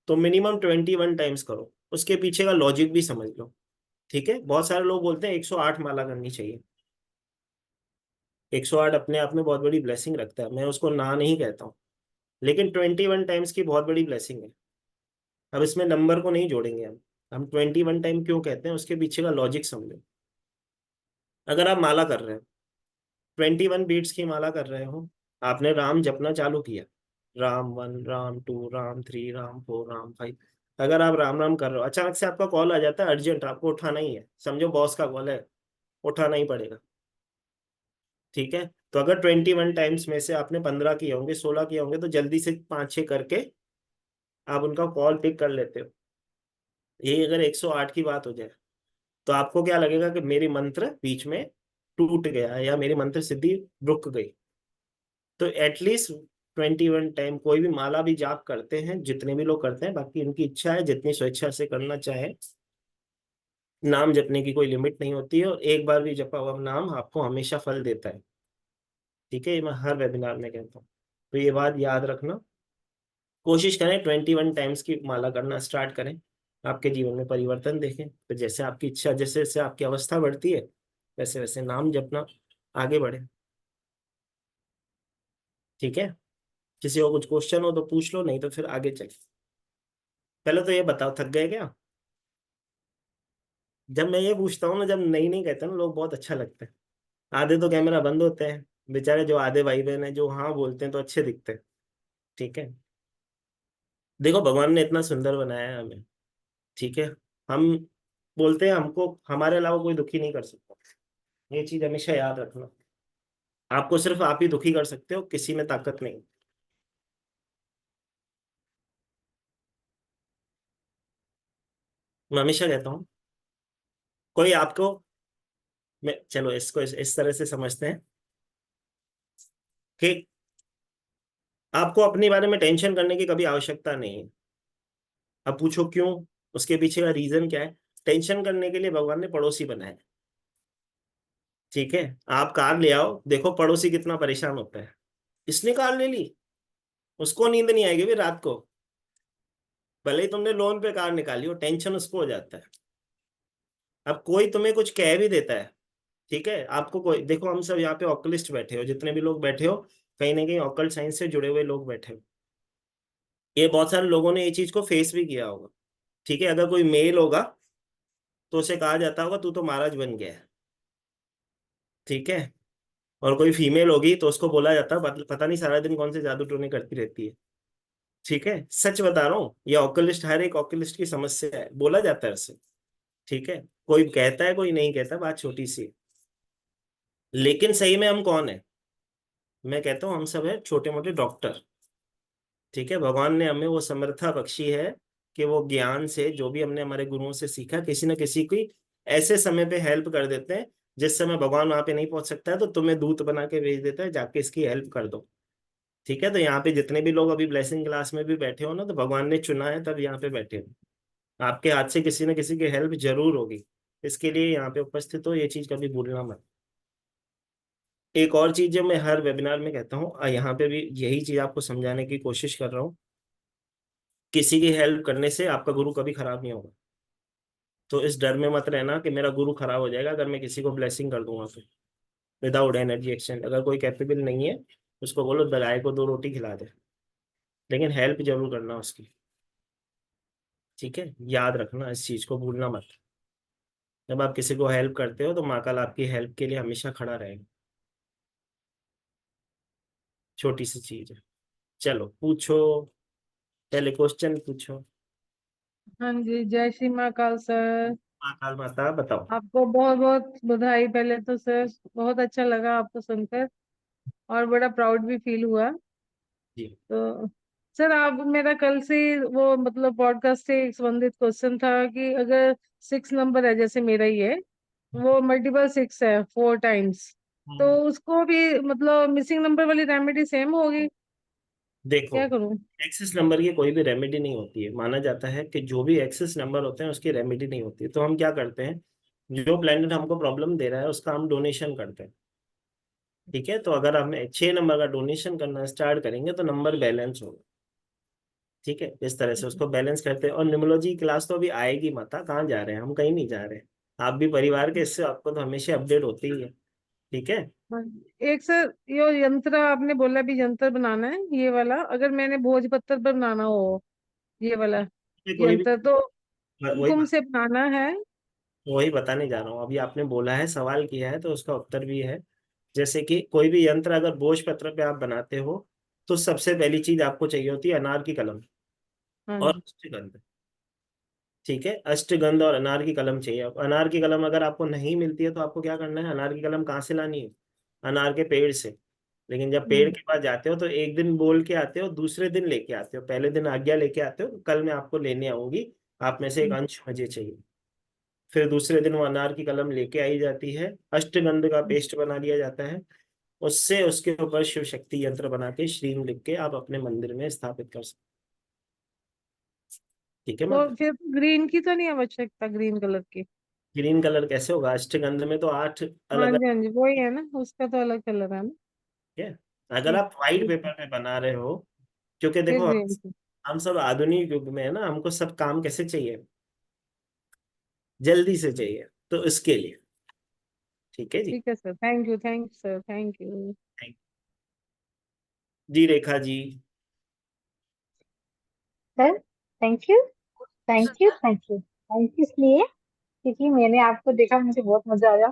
तो मिनिमम 21 टाइम्स करो, उसके पीछे का लॉजिक भी समझ लो, ठीक है। बहुत सारे लोग बोलते हैं 108 माला करनी चाहिए। 108 अपने आप में बहुत बड़ी ब्लेसिंग रखता है, मैं उसको ना नहीं कहता हूँ, लेकिन 21 टाइम्स की बहुत बड़ी ब्लेसिंग है। अब इसमें नंबर को नहीं जोड़ेंगे हम 21 टाइम क्यों कहते हैं उसके पीछे का लॉजिक समझो। अगर आप माला कर रहे हो, 21 बीट्स की माला कर रहे हो, आपने राम जपना चालू किया, राम 1, राम 2, राम 3, राम 4, राम 5। अगर आप राम राम कर रहे हो, अचानक से आपका कॉल आ जाता है अर्जेंट, आपको उठाना ही है, समझो बॉस का कॉल है, उठाना ही पड़ेगा, ठीक है। तो अगर 21 टाइम्स में से आपने 15 किए होंगे, 16 किए होंगे, तो जल्दी से 5-6 करके आप उनका कॉल पिक कर लेते हो। यही अगर 108 की बात हो जाए तो आपको क्या लगेगा कि मेरी मंत्र बीच में टूट गया या मेरी मंत्र सिद्धि रुक गई। तो एटलीस्ट 21 टाइम कोई भी माला भी जाप करते हैं, जितने भी लोग करते हैं, बाकी उनकी इच्छा है, जितनी स्वेच्छा से करना चाहे। नाम जपने की कोई लिमिट नहीं होती है, और एक बार भी जपा हुआ नाम आपको हमेशा फल देता है, ठीक है। ये मैं हर वेबिनार में कहता हूँ, तो ये बात याद रखना। कोशिश करें 21 टाइम्स की माला करना स्टार्ट करें, आपके जीवन में परिवर्तन देखें। तो जैसे आपकी इच्छा, जैसे जैसे आपकी अवस्था बढ़ती है, वैसे वैसे नाम जपना आगे बढ़े, ठीक है। किसी को कुछ क्वेश्चन हो तो पूछ लो, नहीं तो फिर आगे चले। पहले तो ये बताओ, थक गए क्या? जब मैं ये पूछता हूँ ना, जब नहीं नहीं कहते ना लोग, बहुत अच्छा लगता है। आधे तो कैमरा बंद होते हैं बेचारे, जो आधे भाई बहन है जो हाँ बोलते हैं तो अच्छे दिखते हैं, ठीक है। देखो भगवान ने इतना सुंदर बनाया है हमें, ठीक है। हम बोलते हैं हमको हमारे अलावा कोई दुखी नहीं कर सकता, ये चीज हमेशा याद रखना। आपको सिर्फ आप ही दुखी कर सकते हो, किसी में ताकत नहीं। मैं हमेशा कहता हूँ कोई आपको, मैं चलो इसको इस तरह से समझते हैं कि आपको अपने बारे में टेंशन करने की कभी आवश्यकता नहीं है। अब पूछो क्यों, उसके पीछे का रीजन क्या है। टेंशन करने के लिए भगवान ने पड़ोसी बनाया है, ठीक है। आप कार ले आओ, देखो पड़ोसी कितना परेशान होता है, इसने कार ले ली, उसको नींद नहीं आएगी भी रात को, भले ही तुमने लोन पे कार निकाली हो, टेंशन उसको हो जाता है। अब कोई तुम्हें कुछ कह भी देता है, ठीक है, आपको कोई, देखो हम सब यहाँ पे ऑक्युलिस्ट बैठे हो, जितने भी लोग बैठे हो, कहीं ना कहीं ऑकल्ट साइंस से जुड़े हुए लोग बैठे हो। ये बहुत सारे लोगों ने ये चीज को फेस भी किया होगा। ठीक है, अगर कोई मेल होगा तो उसे कहा जाता होगा तू तो महाराज बन गया है। ठीक है, और कोई फीमेल होगी तो उसको बोला जाता पता नहीं सारा दिन कौन से जादू टोने करती रहती है। ठीक है, सच बता रहा हूँ, ये ऑक्युलिस्ट, हर एक ऑक्युलिस्ट की समस्या है, बोला जाता है उसे। ठीक है, कोई कहता है कोई नहीं कहता, बात छोटी सी है। लेकिन सही में हम कौन है? मैं कहता हूँ हम सब है छोटे मोटे डॉक्टर। ठीक है, भगवान ने हमें वो समर्था बख्शी है कि वो ज्ञान से जो भी हमने हमारे गुरुओं से सीखा, किसी न किसी की ऐसे समय पे हेल्प कर देते हैं जिस समय भगवान वहां पे नहीं पहुंच सकता है, तो तुम्हें दूत बना के भेज देता है, जाके इसकी हेल्प कर दो। ठीक है, तो यहाँ पे जितने भी लोग अभी ब्लेसिंग क्लास में भी बैठे हो ना, तो भगवान ने चुना है तब यहाँ पे बैठे हो। आपके हाथ से किसी न किसी की हेल्प जरूर होगी, इसके लिए यहाँ पे उपस्थित हो, ये चीज कभी भूलना मत। एक और चीज जो मैं हर वेबिनार में कहता हूँ, यहाँ पे भी यही चीज आपको समझाने की कोशिश कर रहा हूँ, किसी की हेल्प करने से आपका गुरु कभी खराब नहीं होगा। तो इस डर में मत रहना कि मेरा गुरु खराब हो जाएगा अगर मैं किसी को ब्लेसिंग कर दूंगा तो। विदाउट एनर्जी एक्सचेंज, अगर कोई कैपेबल नहीं है उसको बोलो गाय को 2 रोटी खिला दे, लेकिन हेल्प जरूर करना उसकी। ठीक है, याद रखना, इस चीज को भूलना मत। जब आप किसी को हेल्प करते हो तो महाकाल आपकी हेल्प के लिए हमेशा खड़ा रहेगा। छोटी सी चीज है। चलो पूछो, पहले क्वेश्चन पूछो। हाँ जी, जय श्री महाकाल सर। महाकाल माता बताओ। आपको बहुत बहुत बधाई पहले तो सर। बहुत अच्छा लगा आपको सुनकर और बड़ा प्राउड भी फील हुआ। जी। तो सर, आप मेरा कल से वो मतलब पॉडकास्ट से संबंधित क्वेश्चन था कि अगर 6 नंबर है, जैसे मेरा ही है, वो मल्टीपल 6 है 4 टाइम्स, तो उसको भी मतलब मिसिंग नंबर वाली रेमेडी सेम होगी? देखो, क्या करूं? एक्सेस नंबर की कोई भी रेमेडी नहीं होती है। माना जाता है कि जो भी एक्सेस नंबर होते हैं उसकी रेमेडी नहीं होती है। तो हम क्या करते हैं, जो प्लेनेट हमको प्रॉब्लम दे रहा है उसका हम डोनेशन करते हैं। ठीक है, तो अगर हमें 6 नंबर का डोनेशन करना स्टार्ट करेंगे तो नंबर बैलेंस होगा। ठीक है, इस तरह से उसको बैलेंस करते हैं। और न्यूमरोलॉजी क्लास तो अभी आएगी, माता कहाँ जा रहे हैं, हम कहीं नहीं जा रहे हैं। आप भी परिवार के, इससे आपको तो हमेशा अपडेट होती ही है। ठीक है, हाँ, एक सर ये यंत्र आपने बोला भी यंत्र बनाना है, ये वाला अगर मैंने भोजपत्र पर बनाना हो, ये वाला कोई भी यंत्र तो वही कुमकुम से बनाना है? वही बताने जा रहा हूँ। अभी आपने बोला है, सवाल किया है, तो उसका उत्तर भी है। जैसे कि कोई भी यंत्र अगर बोझ पत्र पे आप बनाते हो तो सबसे पहली चीज आपको चाहिए होती है अनार की कलम हाँ और जी। अष्टगंध। ठीक है, अष्टगंध और अनार की कलम चाहिए। अब अनार की कलम अगर आपको नहीं मिलती है तो आपको क्या करना है, अनार की कलम कहाँ से लानी है? अनार के पेड़ से। लेकिन जब पेड़ हम्म, के पास जाते हो तो एक दिन बोल के आते हो, दूसरे दिन लेके आते हो। पहले दिन आज्ञा लेके आते हो, कल मैं आपको लेने आऊंगी, आप में से एक हम्म। अंश मुझे चाहिए। फिर दूसरे दिन वो अनार की कलम लेके आई जाती है, अष्टगंध का पेस्ट बना लिया जाता है, उससे उसके ऊपर शिव शक्ति यंत्र बना के श्रीम लिख के आप अपने मंदिर में स्थापित कर सकते। ठीक है तो माता। फिर ग्रीन की तो नहीं आवश्यकता, ग्रीन कलर की? ग्रीन कलर कैसे होगा? अष्टगंध में तो 8 हाँ अलग अलग। जी, हाँ जी, वही है ना, उसका तो अलग कलर है ना। है, अगर ठीक आप व्हाइट ठीक है। पेपर पे बना रहे हो, क्योंकि फिर देखो ग्रीन की। हम सब आधुनिक युग में है ना, हमको सब काम कैसे चाहिए, जल्दी से चाहिए, तो इसके लिए। ठीक है जी। ठीक है sir, thank you, thank you sir, thank you. Thank- जी Rekha ji. Sir, thank you, thank you, thank you, thank you इसलिए क्योंकि मैंने आपको देखा, मुझे बहुत मजा आया।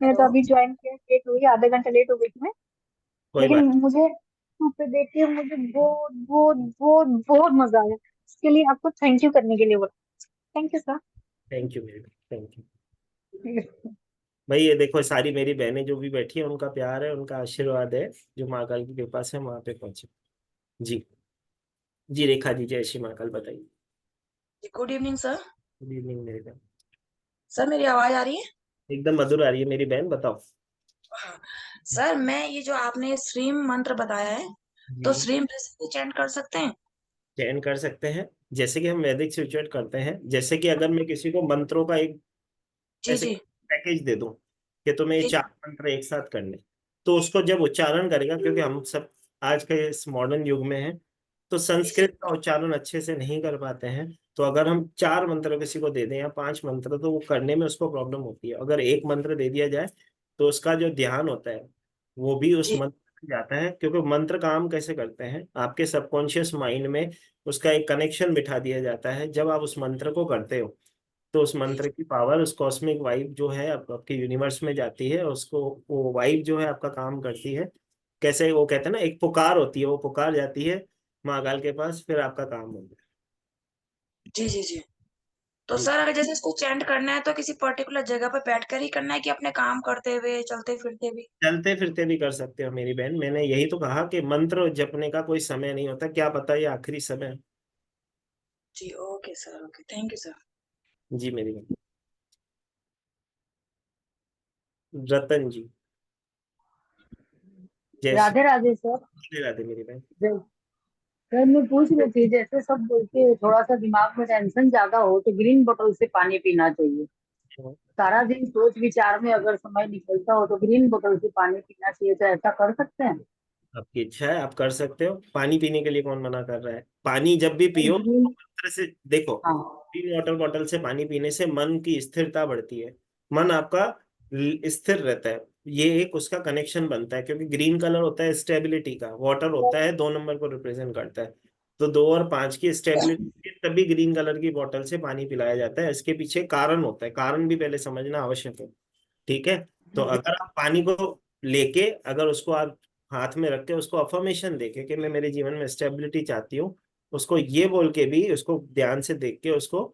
मैंने तो अभी ज्वाइन किया, लेट हुई, आधा घंटा लेट हो गई थी मैं, कोई लेकिन बात। मुझे यूट्यूब पे देख के मुझे बहुत बहुत बहुत बहुत मजा आया। इसके लिए आपको थैंक यू करने के लिए बोला। Thank you sir. Thank you मेरी, थैंक यू। भाई ये देखो, सारी मेरी बहनें जो भी बैठी है, उनका प्यार है, उनका आशीर्वाद है, जो महाकाल की कृपा से हम वहां पे पहुंचे। जी। जी रेखा जी, जय श्री महाकाल, बताइए। Good evening sir. Good evening मेरी बहन। सर, मेरी आवाज आ रही है? एकदम मधुर आ रही है मेरी बहन, बताओ। हाँ। सर, मैं ये जो आपने श्रीम मंत्र बताया है, तो जी, श्रीम से चैंट कर सकते हैं? चयन कर सकते हैं। जैसे कि हम वैदिक से उच्चारण करते हैं, जैसे कि अगर मैं किसी को मंत्रों का एक जी ऐसे जी पैकेज दे दूं कि तुम्हें ये जी 4 मंत्र एक साथ करने, तो उसको जब उच्चारण करेगा, क्योंकि हम सब आज के इस मॉडर्न युग में हैं, तो जी जी। संस्कृत का उच्चारण अच्छे से नहीं कर पाते हैं। तो अगर हम 4 मंत्र किसी को दे दें या 5 मंत्र, तो वो करने में उसको प्रॉब्लम होती है। अगर एक मंत्र दे दिया जाए तो उसका जो ध्यान होता है वो भी उस जी मंत्र में जाता है, क्योंकि मंत्र काम कैसे करते हैं, आपके सबकॉन्शियस माइंड में उसका एक कनेक्शन बिठा दिया जाता है। जब आप उस मंत्र को करते हो तो उस मंत्र की पावर, उस कॉस्मिक वाइब जो है आपके यूनिवर्स में जाती है, उसको वो वाइब जो है आपका काम करती है। कैसे वो कहते हैं ना, एक पुकार होती है, वो पुकार जाती है महाकाल के पास, फिर आपका काम हो गया। जी जी जी। तो जी, सर अगर जैसे इसको चैंट करना है तो किसी पर्टिकुलर जगह पे बैठकर ही करना है कि अपने काम करते हुए चलते फिरते भी? चलते फिरते भी कर सकते हो मेरी बहन, मैंने यही तो कहा कि मंत्र जपने का कोई समय नहीं होता, क्या पता ये आखिरी समय है। जी okay sir, okay, thank you sir. जी मेरी बहन। रतन जी, जय श्री राधे राधे सर। राधे राधे मेरी बहन। सर मैं पूछ रही थी, जैसे सब बोलते हैं थोड़ा सा दिमाग में टेंशन ज्यादा हो तो ग्रीन बोतल से पानी पीना चाहिए। सारा दिन सोच विचार में अगर समय निकलता हो तो ग्रीन बोतल से पानी पीना चाहिए, तो ऐसा कर सकते हैं? आपकी इच्छा है, आप कर सकते हो। पानी पीने के लिए कौन मना कर रहा है? पानी जब भी पियो तो ग्रीन। मंत्र से देखो, हाँ। ग्रीन वाटर बॉटल से पानी पीने से मन की स्थिरता बढ़ती है, मन आपका स्थिर रहता है। ये एक उसका कनेक्शन बनता है, क्योंकि ग्रीन कलर होता है स्टेबिलिटी का, वाटर होता है 2 नंबर को रिप्रेजेंट करता है। तो 2 और 5 की स्टेबिलिटी, तभी ग्रीन कलर की बॉटल से पानी पिलाया जाता है। इसके पीछे कारण होता है, कारण भी पहले समझना आवश्यक है। ठीक है। तो अगर आप पानी को लेके, अगर उसको आप हाथ में रख के उसको अफर्मेशन देके कि मैं मेरे जीवन में स्टेबिलिटी चाहती हूँ, उसको ये बोल के भी, उसको ध्यान से देख के, उसको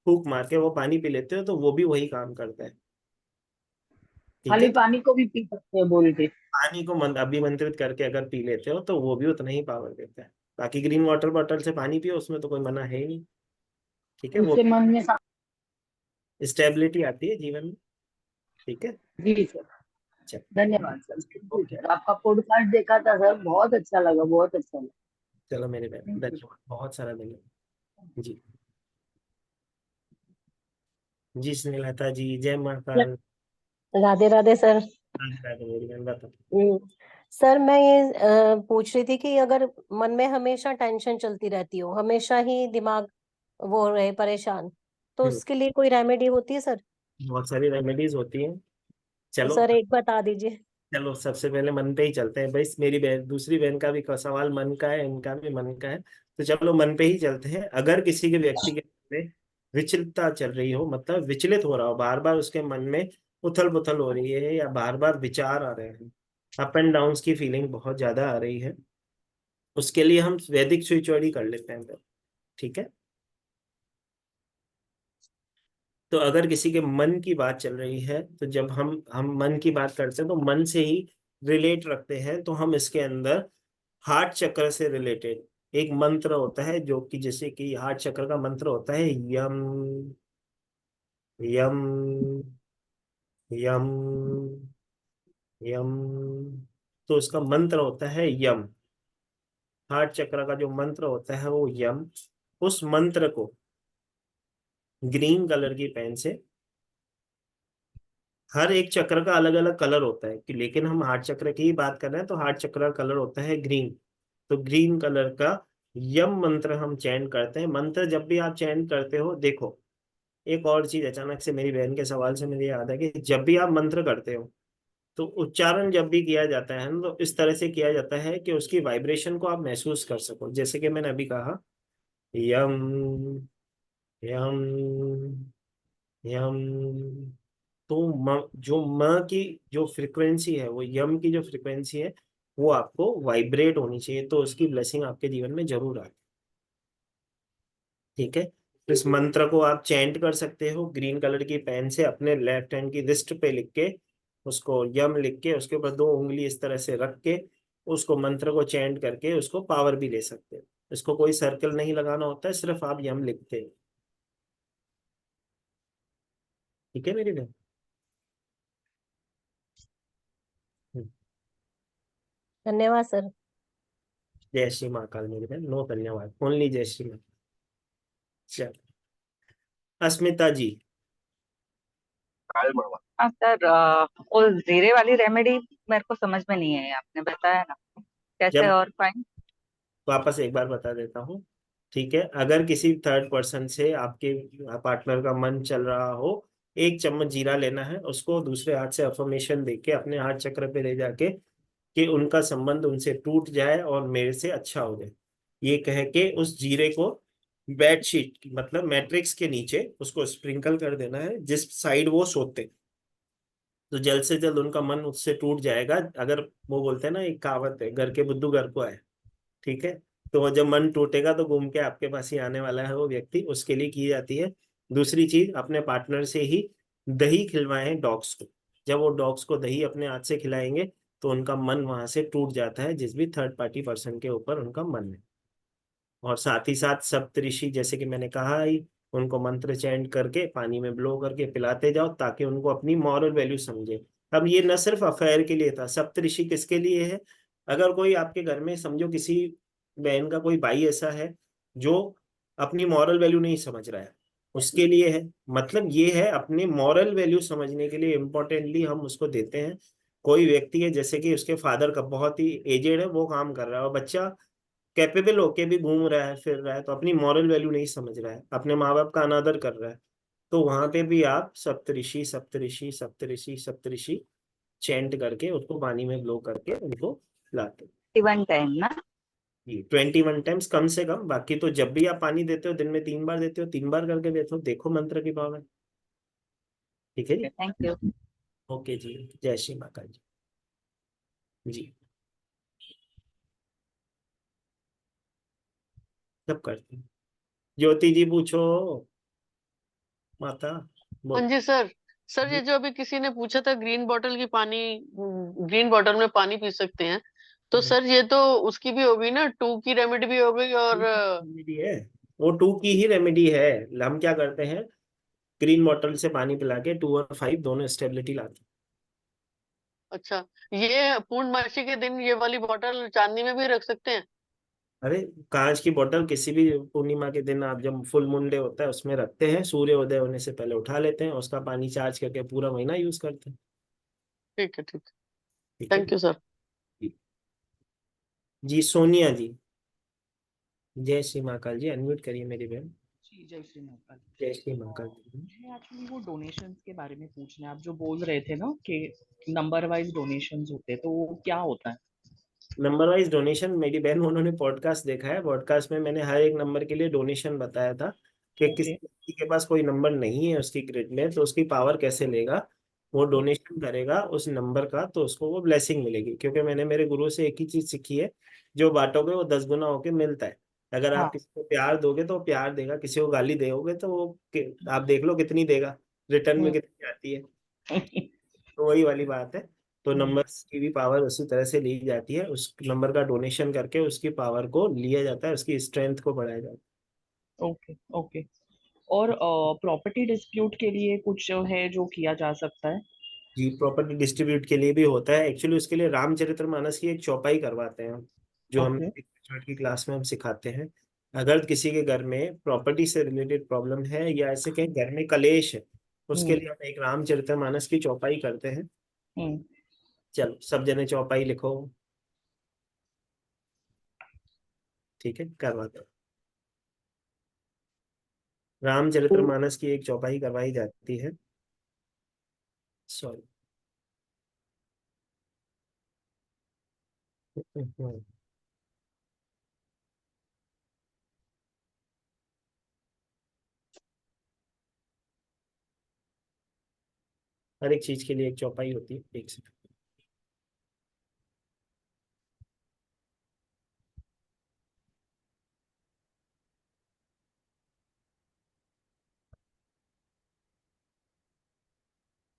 फूंक मार के वो पानी पी लेते हो, तो वो भी वही काम करता है। ठीक खाली है। पानी को भी पी सकते हैं बोल के? पानी को अभिमंत्रित करके अगर पी लेते हो तो वो भी उतना ही पावर देता है। बाकी ग्रीन वाटर बॉटल से पानी पियो, उसमें तो कोई मना है ही नहीं। ठीक है। वो उससे मन में स्टेबिलिटी आती है जीवन में। ठीक है। जी सर। चलो। धन्यवाद sir, thank you okay. Sir. आपका पॉडकास्ट देखा था सर, बहुत अच्छा लगा, बहुत अच्छा लगा। चलो मेरे बहन, थैंक यू। धन्यवाद, बहुत सारा धन्यवाद जी। जी स्नेहलता जी, जय महाकाल। राधे राधे सर। राधे राधे मेरी बहन, बताओ। हम्म, सर मैं ये पूछ रही थी कि अगर मन में हमेशा टेंशन चलती रहती हो, हमेशा ही दिमाग वो रहे परेशान, तो हम्म, उसके लिए कोई रेमेडी होती है सर? बहुत सारी रेमेडीज होती हैं। तो चलो। सर एक बता दीजिए। चलो सबसे पहले मन पे ही चलते हैं भाई, मेरी बहन, दूसरी बहन का भी सवाल मन का है, इनका भी मन का है, तो चलो मन पे ही चलते हैं। अगर किसी के व्यक्ति के मन में विचलितता चल रही हो, मतलब विचलित हो रहा हो, बार बार उसके मन में उथल पुथल हो रही है, या बार बार विचार आ रहे हैं, अप एंड डाउन की फीलिंग बहुत ज्यादा आ रही है, उसके लिए हम वैदिक स्पिरिचुअलिटी कर लेते हैं फिर। ठीक है। तो अगर किसी के मन की बात चल रही है, तो जब हम मन की बात करते हैं तो मन से ही रिलेट रखते हैं, तो हम इसके अंदर हार्ट चक्र से रिलेटेड एक मंत्र होता है, जो कि जैसे कि हार्ट चक्र का मंत्र होता है यम, यम, यम, यम। तो उसका मंत्र होता है यम। हार्ट चक्र का जो मंत्र होता है वो यम। उस मंत्र को ग्रीन कलर की पेन से, हर एक चक्र का अलग अलग कलर होता है कि, लेकिन हम हार्ट चक्र की ही बात कर रहे हैं, तो हार्ट चक्र का कलर होता है ग्रीन। तो ग्रीन कलर का यम मंत्र हम चैंट करते हैं। मंत्र जब भी आप चैंट करते हो, देखो एक और चीज अचानक से मेरी बहन के सवाल से मुझे याद है कि जब भी आप मंत्र करते हो तो उच्चारण जब भी किया जाता है ना, तो इस तरह से किया जाता है कि उसकी वाइब्रेशन को आप महसूस कर सको। जैसे कि मैंने अभी कहा यम, यम, यम। तो जो म की जो फ्रिक्वेंसी है, वो यम की जो फ्रिक्वेंसी है, वो आपको वाइब्रेट होनी चाहिए, तो उसकी ब्लेसिंग आपके जीवन में जरूर आए। ठीक है। तो इस मंत्र को आप चैंट कर सकते हो ग्रीन कलर की पेन से, अपने लेफ्ट हैंड की रिस्ट पे लिख के, उसको यम लिख के, उसके ऊपर 2 उंगली इस तरह से रख के, उसको मंत्र को चैंट करके उसको पावर भी ले सकते हो। इसको कोई सर्कल नहीं लगाना होता है, सिर्फ आप यम लिखते हो। ठीक है मेरी बहन। धन्यवाद सर। जय श्री महाकाल मेरी बहन, नो धन्यवाद, ओनली जय श्री महाकाल। चल, अस्मिता जी। हाँ सर, वो जीरे वाली रेमेडी मेरे को समझ में नहीं है, आपने बताया ना कैसे जब और फाइन? वापस एक बार बता देता हूँ। ठीक है। अगर किसी थर्ड पर्सन से आपके पार्टनर का मन चल रहा हो 1 चम्मच जीरा लेना है, उसको दूसरे हाथ से अफर्मेशन देके अपने हाथ चक्र पे ले जाके कि उनका संबंध उनसे टूट जाए और मेरे से अच्छा हो जाए, ये कह के उस जीरे को बेडशीट मतलब मैट्रिक्स के नीचे उसको स्प्रिंकल कर देना है जिस साइड वो सोते, तो जल्द से जल्द उनका मन उससे टूट जाएगा। अगर वो बोलते हैं ना, एक कहावत है, घर के बुद्धू घर को आए, ठीक है। तो वो जब मन टूटेगा तो घूम के आपके पास ही आने वाला है वो व्यक्ति, उसके लिए की जाती है। दूसरी चीज, अपने पार्टनर से ही दही खिलवाएं डॉग्स को। जब वो डॉग्स को दही अपने हाथ से खिलाएंगे तो उनका मन वहां से टूट जाता है, जिस भी थर्ड पार्टी पर्सन के ऊपर उनका मन है। और साथ ही साथ सप्तऋषि, जैसे कि मैंने कहा ही, उनको मंत्र चैंट करके पानी में ब्लो करके पिलाते जाओ ताकि उनको अपनी मॉरल वैल्यू समझे। अब ये न सिर्फ अफेयर के लिए था, सप्तऋषि किसके लिए है? अगर कोई आपके घर में समझो किसी बहन का कोई भाई ऐसा है जो अपनी मॉरल वैल्यू नहीं समझ रहा है, उसके लिए है। मतलब ये है, अपने मॉरल वैल्यू समझने के लिए इम्पोर्टेंटली हम उसको देते हैं। कोई व्यक्ति है जैसे कि उसके फादर का बहुत ही एजेड है, वो काम कर रहा है और बच्चा कैपेबल होके भी घूम रहा है फिर रहा है, तो अपनी मॉरल वैल्यू नहीं समझ रहा है, अपने माँ बाप का अनादर कर रहा है, तो वहां पे भी आप सप्तऋषि सप्तऋषि सप्तऋषि सप्तऋषि चैंट करके उसको पानी में ब्लो करके उनको लाते हैं। 21 टाइम ना? जी, 21 टाइम्स कम से कम। बाकी तो जब भी आप पानी देते हो, दिन में 3 बार देते हो, 3 बार करके देते हो, देखो मंत्र की पावर। ठीक है जी। Thank you. ओके जी, जय श्री माता जी। जी, सब करते हैं। ज्योति जी पूछो माता, हाँ बोल। जी सर। सर ये जी, जो अभी किसी ने पूछा था ग्रीन बॉटल की पानी, ग्रीन बॉटल में पानी पी सकते हैं, तो सर ये तो उसकी भी होगी ना, 2 की रेमेडी भी हो गई और रेमेडी है, वो 2 की ही रेमेडी है। हम क्या करते हैं, ग्रीन बॉटल से पानी पिला के 2 और 5 दोनों स्टेबिलिटी लाते अच्छा, ये पूर्णमासी के दिन ये वाली बॉटल चांदनी में भी रख सकते हैं? हैं। अरे, कांच की बोतल किसी भी पूर्णिमा के दिन, आप जब फुल मून डे होता है उसमें रखते हैं, सूर्य उदय होने से पहले उठा लेते हैं, उसका पानी चार्ज करके पूरा महीना यूज करते हैं। ठीक है, ठीक है। ठीक है थैंक यू सर। जी। जी, सोनिया जी, जय श्री महाकाल जी, अनम्यूट करिए मेरी बहन। जी जय श्री महाकाल। जय श्री महाकाल जी। मुझे एक्चुअली वो डोनेशंस के बारे में पूछना है। आप जो बोल रहे थे ना कि नंबर वाइज डोनेशंस होते हैं, तो वो क्या होता है? नंबर वाइज डोनेशन, मेरी बहन उन्होंने पॉडकास्ट देखा है, पॉडकास्ट में मैंने हर एक नंबर के लिए डोनेशन बताया था कि किसी ओके। व्यक्ति के पास कोई नंबर नहीं है उसकी ग्रिड में, तो उसकी पावर कैसे लेगा। वो डोनेशन करेगा उस नंबर का तो उसको वो ब्लेसिंग मिलेगी, क्योंकि मैंने मेरे गुरु से एक ही चीज सीखी है, जो बांटोगे वो 10 गुना होके मिलता है। अगर आप हाँ। किसी को प्यार दोगे तो वो प्यार देगा, किसी को गाली दोगे तो वो आप देख लो कितनी देगा, रिटर्न में कितनी आती है। तो वही वाली बात है। तो नंबर्स की भी पावर उसी तरह से ली जाती है, उस नंबर का डोनेशन करके उसकी पावर को लिया जाता है, उसकी स्ट्रेंथ को बढ़ाया जाता है। Okay okay. और प्रॉपर्टी डिस्प्यूट के लिए कुछ है जो किया जा सकता है? जी, प्रॉपर्टी डिस्ट्रीब्यूट के लिए भी होता है एक्चुअली, उसके लिए रामचरितमानस की एक चौपाई करवाते हैं हम, जो हम ओके। की क्लास में हम सिखाते हैं। अगर किसी के घर में प्रॉपर्टी से रिलेटेड प्रॉब्लम है या ऐसे कहीं घर में कलेश है, उसके हम्म लिए हम एक रामचरितमानस की चौपाई करते हैं। हम्म। चलो सब जने चौपाई लिखो, ठीक है, करवाते हैं। रामचरितमानस की एक चौपाई करवाई जाती है। सॉरी, हर एक चीज के लिए एक चौपाई होती है, एक सेकंड।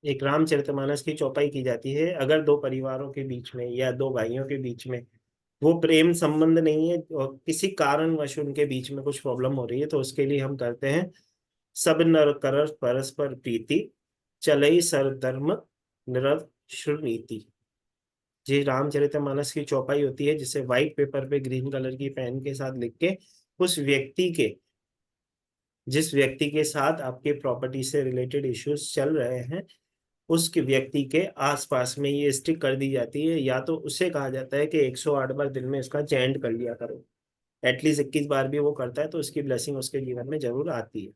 एक रामचरितमानस की चौपाई की जाती है अगर दो परिवारों के बीच में या दो भाइयों के बीच में वो प्रेम संबंध नहीं है और किसी कारणवश उनके बीच में कुछ प्रॉब्लम हो रही है, तो उसके लिए हम करते हैं, सब नर कर परस्पर प्रीति, चलई सर्वधर्म निरवच्छुनीति। जी, रामचरितमानस की चौपाई होती है जिसे व्हाइट पेपर पे ग्रीन कलर की पेन के साथ लिख के उस व्यक्ति के, जिस व्यक्ति के साथ आपके प्रॉपर्टी से रिलेटेड इश्यूज चल रहे हैं, उस व्यक्ति के आसपास में ये स्टिक कर दी जाती है, या तो उसे कहा जाता है कि 108 बार दिन में इसका चैंट कर लिया करो। एटलीस्ट 21 बार भी वो करता है तो उसकी ब्लेसिंग उसके जीवन में जरूर आती है।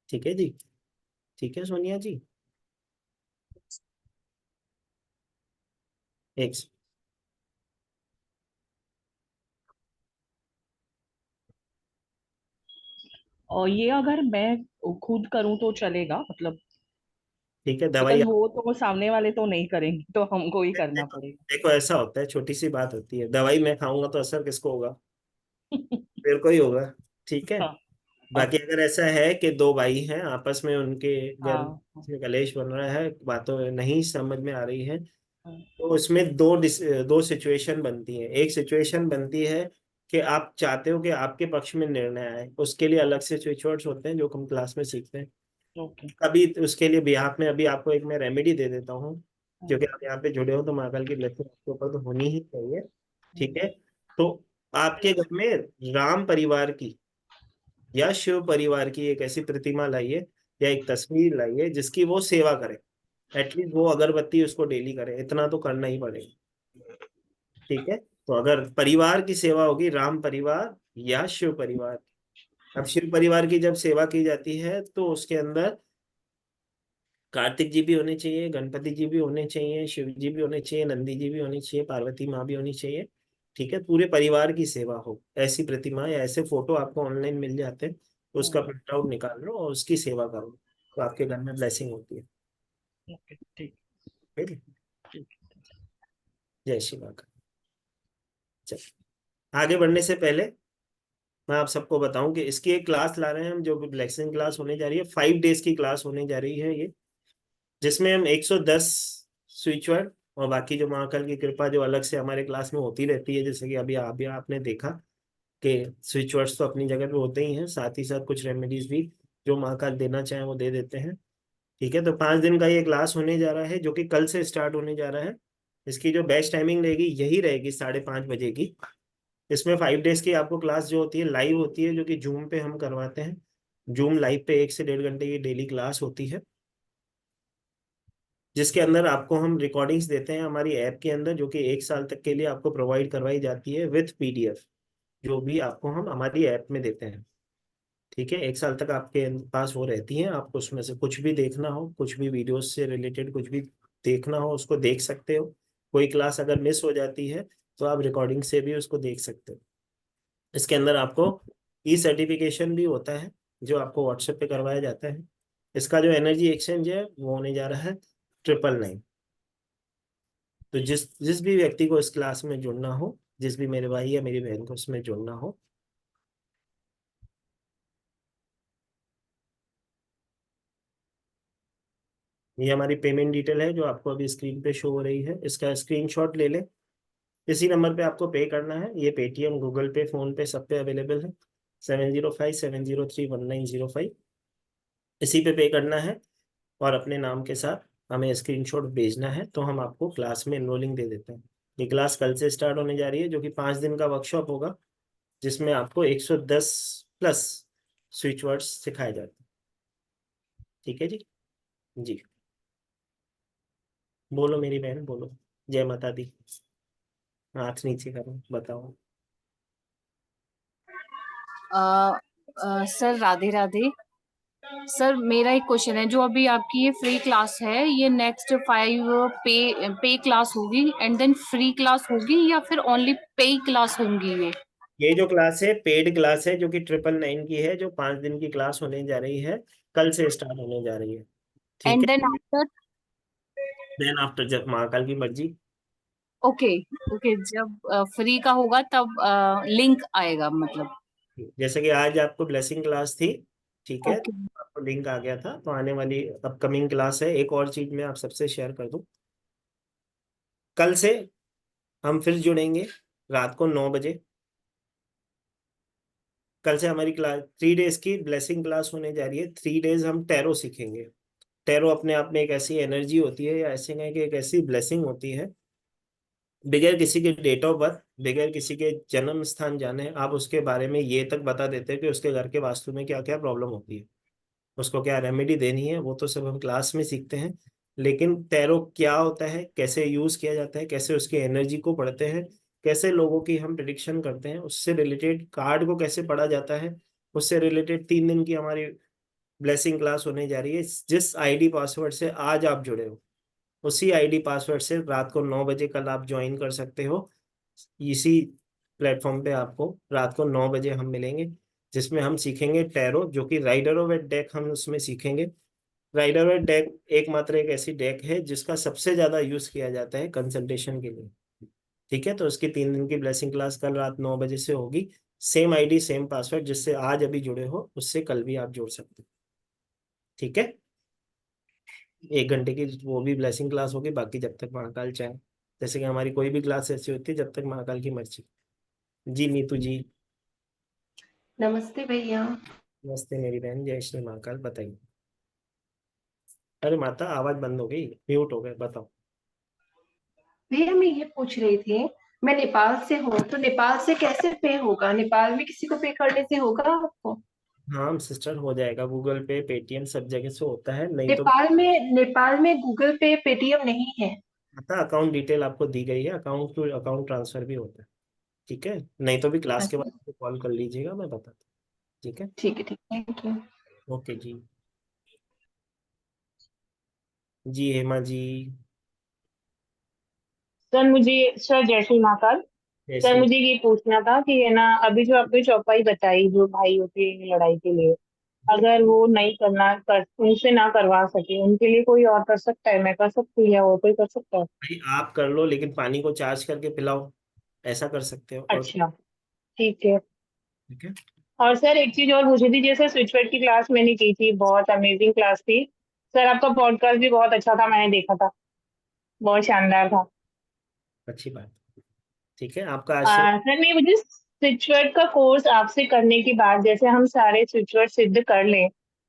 ठीक है जी, ठीक है सोनिया जी। एक और ये अगर मैं खुद करूँ तो चलेगा मतलब, ठीक है, दवाई बिकॉज वो तो सामने वाले तो नहीं करेंगे तो हमको ही करना देखो, पड़ेगा। देखो ऐसा होता है, छोटी सी बात होती है, दवाई मैं खाऊंगा तो असर किसको होगा? मेरे को ही होगा। ठीक है। हाँ बाकी अच्छा। अगर ऐसा है कि दो भाई हैं आपस में, उनके घर हाँ में कलेश बन रहा है, बातों नहीं समझ में आ रही है, हाँ तो उसमें दो सिचुएशन बनती है। एक सिचुएशन बनती है कि आप चाहते हो कि आपके पक्ष में निर्णय आए, उसके लिए अलग से स्विच वर्ड्स होते हैं जो हम क्लास में सीखते हैं। ओके। अभी उसके लिए बिहाफ में अभी आपको एक मैं रेमेडी दे देता हूँ, क्योंकि आप यहाँ पे जुड़े हो तो महाकाल की ब्लेसिंग आपके ऊपर तो होनी ही चाहिए। ठीक है। तो आपके घर में राम परिवार की या शिव परिवार की एक ऐसी प्रतिमा लाइए या एक तस्वीर लाइए जिसकी वो सेवा करे। एटलीस्ट वो अगरबत्ती उसको डेली करे, इतना तो करना ही पड़ेगा। ठीक है। तो अगर परिवार की सेवा होगी, राम परिवार या शिव परिवार, अब शिव परिवार की जब सेवा की जाती है तो उसके अंदर कार्तिक जी भी होने चाहिए, गणपति जी भी होने चाहिए, शिव जी भी होने चाहिए, नंदी जी भी होनी चाहिए, पार्वती माँ भी होनी चाहिए। ठीक है। पूरे परिवार की सेवा हो, ऐसी प्रतिमा या ऐसे फोटो आपको ऑनलाइन मिल जाते हैं, तो उसका प्रिंट आउट निकाल लो और उसकी सेवा करो, तो आपके घर में ब्लेसिंग होती है। ओके ठीक। ठीक है? जय श्री महाकाल। चल, आगे बढ़ने से पहले मैं आप सबको बताऊं कि इसकी एक क्लास ला रहे हैं हम, जो ब्लेसिंग क्लास होने जा रही है, 5 डेज की क्लास होने जा रही है ये, जिसमें हम 110 स्विच वर्ड और बाकी जो महाकाल की कृपा जो अलग से हमारे क्लास में होती रहती है, जैसे कि अभी आपने देखा कि स्विच वर्ड्स तो अपनी जगह पे होते ही हैं, साथ ही साथ कुछ रेमेडीज भी जो महाकाल देना चाहे वो दे देते हैं। ठीक है। तो 5 दिन का ये क्लास होने जा रहा है, जो कि कल से स्टार्ट होने जा रहा है। इसकी जो बेस्ट टाइमिंग रहेगी यही रहेगी 5:30 बजे की। इसमें 5 डेज की आपको क्लास जो होती है लाइव होती है, जो कि जूम पे हम करवाते हैं। जूम लाइव पे 1 से 1.5 घंटे की डेली क्लास होती है, जिसके अंदर आपको हम रिकॉर्डिंग्स देते हैं हमारी ऐप के अंदर, जो कि 1 साल तक के लिए आपको प्रोवाइड करवाई जाती है विथ पीडीएफ, जो भी आपको हम हमारी ऐप में देते हैं। ठीक है। 1 साल तक आपके पास वो रहती हैं, आपको उसमें से कुछ भी देखना हो, कुछ भी वीडियोस से रिलेटेड कुछ भी देखना हो उसको देख सकते हो। कोई क्लास अगर मिस हो जाती है तो आप रिकॉर्डिंग से भी उसको देख सकते हो। इसके अंदर आपको ई सर्टिफिकेशन भी होता है, जो आपको व्हाट्सएप पे करवाया जाता है। इसका जो एनर्जी एक्सचेंज है वो होने जा रहा है 999। तो जिस जिस भी व्यक्ति को इस क्लास में जुड़ना हो, जिस भी मेरे भाई या मेरी बहन को इसमें जुड़ना हो, ये हमारी पेमेंट डिटेल है जो आपको अभी स्क्रीन पे शो हो रही है, इसका स्क्रीनशॉट ले लें। इसी नंबर पे आपको पे करना है, ये पेटीएम, गूगल पे, फोन पे सब पे अवेलेबल है। 7057031905, इसी पे करना है और अपने नाम के साथ हमें स्क्रीनशॉट भेजना है, तो हम आपको क्लास में एनरोलिंग दे देते हैं। ये क्लास कल से स्टार्ट होने जा रही है, जो कि 5 दिन का वर्कशॉप होगा, जिसमें आपको 110 प्लस स्विच वर्ड्स सिखाए जाते हैं। ठीक है जी। जी बोलो मेरी बहन, बोलो जय माता दी। हाथ नीचे करो, बताओ। सर राधे राधे। सर मेरा एक क्वेश्चन है, जो अभी आपकी ये फ्री क्लास है, ये नेक्स्ट 5 पे क्लास होगी एंड देन फ्री क्लास होगी, या फिर ओनली पे क्लास होंगी ये जो क्लास है पेड क्लास है, जो कि 999 की है, जो 5 दिन की क्लास होने जा रही है, कल से स्टार्ट होने जा रही है। ठीक एंड है। Then after? देन आफ्टर जब महाकाल की मर्जी। ओके। ओके, जब फ्री का होगा तब लिंक आएगा मतलब? जैसे कि आज आपको ब्लेसिंग क्लास थी, ठीक है, ओके। आपको लिंक आ गया था, तो आने वाली अपकमिंग क्लास है। एक और चीज मैं आप सबसे शेयर कर दूं, कल से हम फिर जुड़ेंगे रात को 9 बजे। कल से हमारी क्लास 3 डेज की ब्लेसिंग क्लास होने जा रही है। 3 डेज हम टैरो सीखेंगे। टैरो अपने आप में एक ऐसी एनर्जी होती है, या ऐसे कहें कि एक ऐसी ब्लेसिंग होती है, बगैर किसी के डेट ऑफ बर्थ, बगैर किसी के जन्म स्थान जाने, आप उसके बारे में ये तक बता देते हैं कि उसके घर के वास्तु में क्या क्या प्रॉब्लम होती है, उसको क्या रेमेडी देनी है। वो तो सब हम क्लास में सीखते हैं, लेकिन टैरो क्या होता है, कैसे यूज किया जाता है, कैसे उसकी एनर्जी को पढ़ते हैं, कैसे लोगों की हम प्रिडिक्शन करते हैं, उससे रिलेटेड कार्ड को कैसे पढ़ा जाता है, उससे रिलेटेड 3 दिन की हमारी ब्लेसिंग क्लास होने जा रही है। जिस आईडी पासवर्ड से आज आप जुड़े हो, उसी आईडी पासवर्ड से रात को 9 बजे कल आप ज्वाइन कर सकते हो। इसी प्लेटफॉर्म पे आपको रात को 9 बजे हम मिलेंगे, जिसमें हम सीखेंगे टैरो, जो कि राइडर ऑफ डेक हम उसमें सीखेंगे। राइडर ऑफ डेक एकमात्र एक ऐसी डेक है जिसका सबसे ज्यादा यूज किया जाता है कंसल्टेशन के लिए। ठीक है, तो उसकी 3 दिन की ब्लेसिंग क्लास कल रात 9 बजे से होगी। सेम आईडी सेम पासवर्ड, जिससे आज अभी जुड़े हो उससे कल भी आप जुड़ सकते हो। ठीक है, 1 घंटे की वो भी ब्लेसिंग क्लास होगी। बाकी जब तक महाकाल चाहे, जैसे कि हमारी कोई भी क्लास ऐसी होती है जब तक महाकाल की मर्जी। जी नीतू जी। नमस्ते भैया। नमस्ते मेरी बहन, जय श्री महाकाल। बताइए। अरे माता, आवाज बंद हो गई, म्यूट हो गए, बताओ। भैया मैं ये पूछ रही थी, मैं नेपाल से हूँ, तो नेपाल से कैसे पे होगा? नेपाल में किसी को पे करने से होगा आपको? हाँ सिस्टर, हो जाएगा। गूगल पे, पेटीएम सब जगह से होता है। नहीं तो नेपाल में गूगल पे पेटीएम नहीं है। माता, अकाउंट डिटेल आपको दी गई है, अकाउंट टू अकाउंट ट्रांसफर भी होता है। ठीक है, नहीं तो भी क्लास के अच्छा, बाद कॉल कर लीजिएगा, मैं बताता हूँ। ठीक है, ठीक है, ठीक, थैंक यू। ओके जी। जी हेमा जी। सर मुझे सर जय श्री महाकाल। जय सर श्री। मुझे ये पूछना था कि है ना, अभी जो आपने चौपाई बताई जो भाई होते हैं लड़ाई के लिए, अगर वो नहीं उनसे ना करवा सके, उनके लिए कोई और कर सकता है? मैं कर सकती हूँ या वो कोई कर सकता है? भाई आप कर लो, लेकिन पानी को चार्ज करके पिलाओ, ऐसा कर सकते हो। और अच्छा, ठीक है। ठीक है। और सर एक चीज और पूछी थी, जैसे स्विचवर्ड की क्लास मैंने की थी, बहुत अमेजिंग क्लास थी। सर आपका पॉडकास्ट भी बहुत अच्छा था, मैंने देखा था, बहुत शानदार था। अच्छी बात। ठीक है, आपका आशीर्वाद। सर मैं मुझे स्विचवर्ड का कोर्स आपसे करने के बाद, जैसे हम सारे स्विचवर्ड सिद्ध कर लें,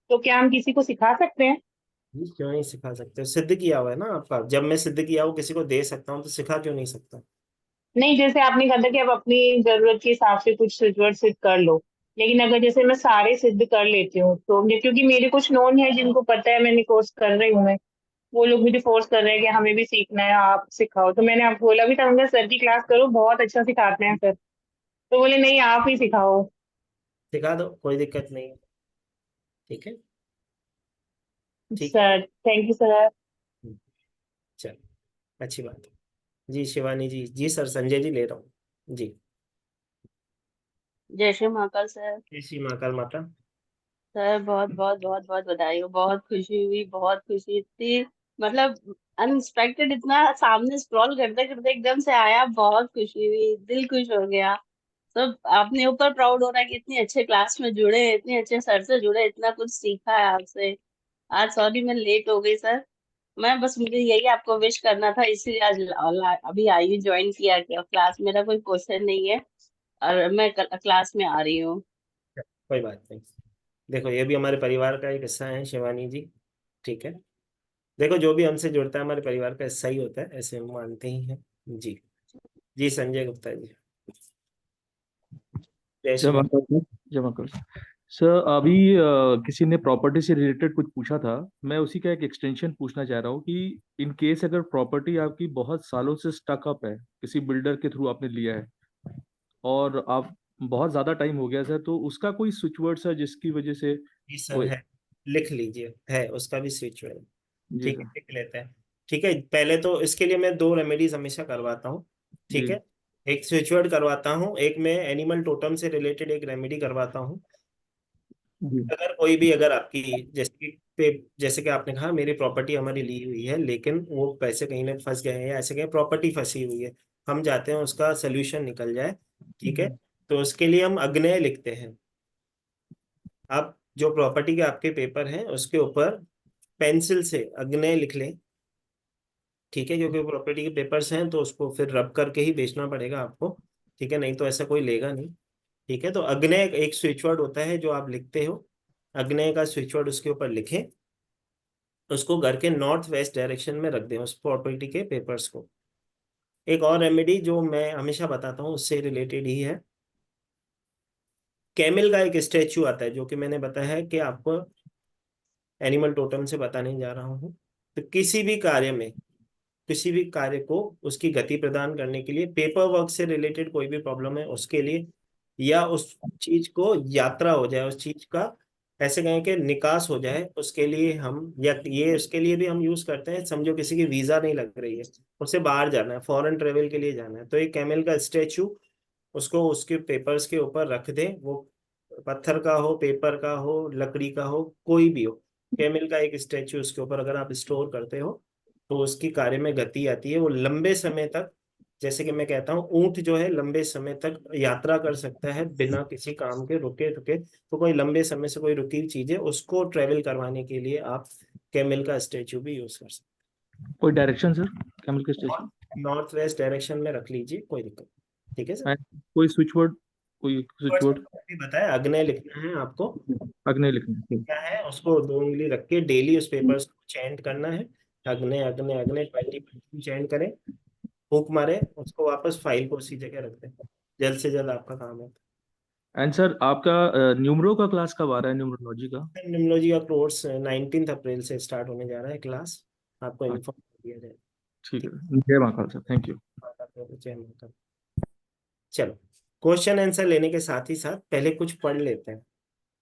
तो क्या हम किसी को सिखा सकते हैं? जी, क्यों नहीं सिखा सकते? सिद्ध किया हुआ है ना आपका। जब मैं सिद्ध किया हूँ किसी को दे सकता हूँ, तो सिखा क्यों नहीं सकता? नहीं, जैसे आपने कहा था कि आप अपनी जरूरत के हिसाब से कुछ स्विचवर्ड सिद्ध कर लो, लेकिन अगर जैसे मैं सारे सिद्ध कर लेती हूँ तो क्योंकि मेरे कुछ नोन है जिनको पता है मैंने कोर्स कर रही हूँ मैं, वो लोग मुझे फोर्स कर रहे हैं कि हमें भी सीखना है, आप सिखाओ। तो मैंने आपको बोला भी था, उनका सर की क्लास करो, बहुत अच्छा सिखाते हैं सर। तो बोले नहीं, आप ही सिखाओ। सिखा दो, कोई दिक्कत नहीं है। ठीक है, ठीक है। Sir thank you sir. चलो, अच्छी बात है। जी शिवानी जी। जी सर, संजय जी ले रहा हूँ जी। जय श्री महाकाल सर। जय श्री महाकाल माता। सर बहुत बहुत बहुत बहुत बधाई हो, बहुत खुशी हुई, बहुत खुशी इतनी, मतलब अनएक्सपेक्टेड, इतना सामने स्क्रॉल करते करते एकदम से आया, बहुत खुशी हुई, दिल खुश हो गया। सब अपने ऊपर प्राउड हो रहा है कि इतनी अच्छे क्लास में जुड़े, इतने अच्छे सर से जुड़े, इतना कुछ सीखा है आपसे। आज सॉरी मैं लेट हो गई सर, मैं बस मुझे यही आपको विश करना था, इसलिए आज अभी आई हूँ, ज्वाइन किया क्लास। मेरा कोई क्वेश्चन नहीं है और मैं क्लास में आ रही हूँ। कोई बात नहीं, देखो ये भी हमारे परिवार का एक हिस्सा है शिवानी जी। ठीक है, देखो जो भी हमसे जुड़ता है हमारे परिवार का हिस्सा ही होता है, ऐसे हम मानते ही हैं जी। जी संजय गुप्ता जी। जय जय श्री। महाकाल सर। जय महाकाल सर। अभी किसी ने प्रॉपर्टी से रिलेटेड कुछ पूछा था, मैं उसी का एक एक्सटेंशन पूछना चाह रहा हूँ कि इन केस अगर प्रॉपर्टी आपकी बहुत सालों से स्टक अप है, किसी बिल्डर के थ्रू आपने लिया है और आप बहुत ज्यादा टाइम हो गया सर, तो उसका कोई स्विच वर्ड सर जिसकी वजह से जी सर कोई। है, लिख लीजिए, है उसका भी स्विच है। जी ठीक है, सर। लिख लेते हैं। ठीक है, पहले तो इसके लिए मैं 2 रेमेडीज हमेशा करवाता हूँ। ठीक जी है, एक स्विच वर्ड करवाता हूँ, एक मैं एनिमल टोटम से रिलेटेड एक रेमेडी करवाता हूँ। जी अगर कोई भी, अगर आपकी जैसे कि आपने कहा मेरी प्रॉपर्टी हमारी ली हुई है, लेकिन वो पैसे कहीं ना फंस गए हैं या ऐसे कहीं प्रॉपर्टी फंसी हुई है, हम चाहते हैं उसका सोल्यूशन निकल जाए। ठीक है, जी तो उसके लिए हम अग्नेय लिखते हैं। आप जो प्रॉपर्टी के आपके पेपर हैं उसके ऊपर पेंसिल से अग्नेय लिख लें। ठीक है, क्योंकि प्रॉपर्टी के पेपर्स हैं तो उसको फिर रब करके ही बेचना पड़ेगा आपको। ठीक है, नहीं तो ऐसा कोई लेगा नहीं। ठीक है, तो अग्नेय एक स्विच वर्ड होता है जो आप लिखते हो, अग्नेय का स्विच वर्ड उसके ऊपर लिखें, उसको घर के नॉर्थ वेस्ट डायरेक्शन में रख दें उस प्रॉपर्टी के पेपर्स को। एक और रेमेडी जो मैं हमेशा बताता हूँ उससे रिलेटेड ही है। कैमल का एक स्टैचू आता है जो कि मैंने बताया है कि आपको एनिमल टोटम से बताने जा रहा हूँ। तो किसी भी कार्य को उसकी गति प्रदान करने के लिए, पेपर वर्क से रिलेटेड कोई भी प्रॉब्लम है उसके लिए, या उस चीज को यात्रा हो जाए, उस चीज का ऐसे कहें कि निकास हो जाए, उसके लिए हम, या ये उसके लिए भी हम यूज करते हैं। समझो किसी की वीजा नहीं लग रही है, उसे बाहर जाना है, फॉरेन ट्रेवल के लिए जाना है, तो एक कैमल का स्टेचू उसको उसके पेपर्स के ऊपर रख दे, वो पत्थर का हो, पेपर का हो, लकड़ी का हो, कोई भी हो, कैमल का एक स्टेचू उसके ऊपर अगर आप स्टोर करते हो तो उसकी कार्य में गति आती है। वो लंबे समय तक, जैसे कि मैं कहता हूँ ऊंट जो है लंबे समय तक यात्रा कर सकता है बिना किसी काम के रुके रुके, तो कोई लंबे समय से कोई रुकी हुई चीज है उसको ट्रेवल करवाने के लिए आप कैमल का स्टेचू भी यूज कर सकते कोई डायरेक्शन सर कैमल के स्टेशन? हैं। नॉर्थ वेस्ट डायरेक्शन में रख लीजिए, कोई दिक्कत नहीं। ठीक है सर। कोई स्विच वर्ड, कोई स्विच वर्ड? अभी बताया, अग्नय लिखना है आपको। अग्नि लिखना है, ठीक। क्या है, उसको 2 उंगली रख के डेली उस पेपर्स को चैंट करना है। अग्नय अग्नय अग्नय 20 चैंट करें, फूक मारे, उसको वापस फाइल को उसी जगह रख दें, जल्द से जल्द आपका काम है। एंड सर आपका न्यूमरो का क्लास कब आ रहा है, न्यूमरोलॉजी का? निम्नोलॉजी का कोर्स 19 अप्रैल से स्टार्ट होने जा रहा है क्लास, आपको हाँ, इन्फॉर्म कर दिया जाएगा। ठीक है, जय महाकाल सर, थैंक यू। जय माता। चलो, क्वेश्चन आंसर लेने के साथ ही साथ पहले कुछ पढ़ लेते हैं।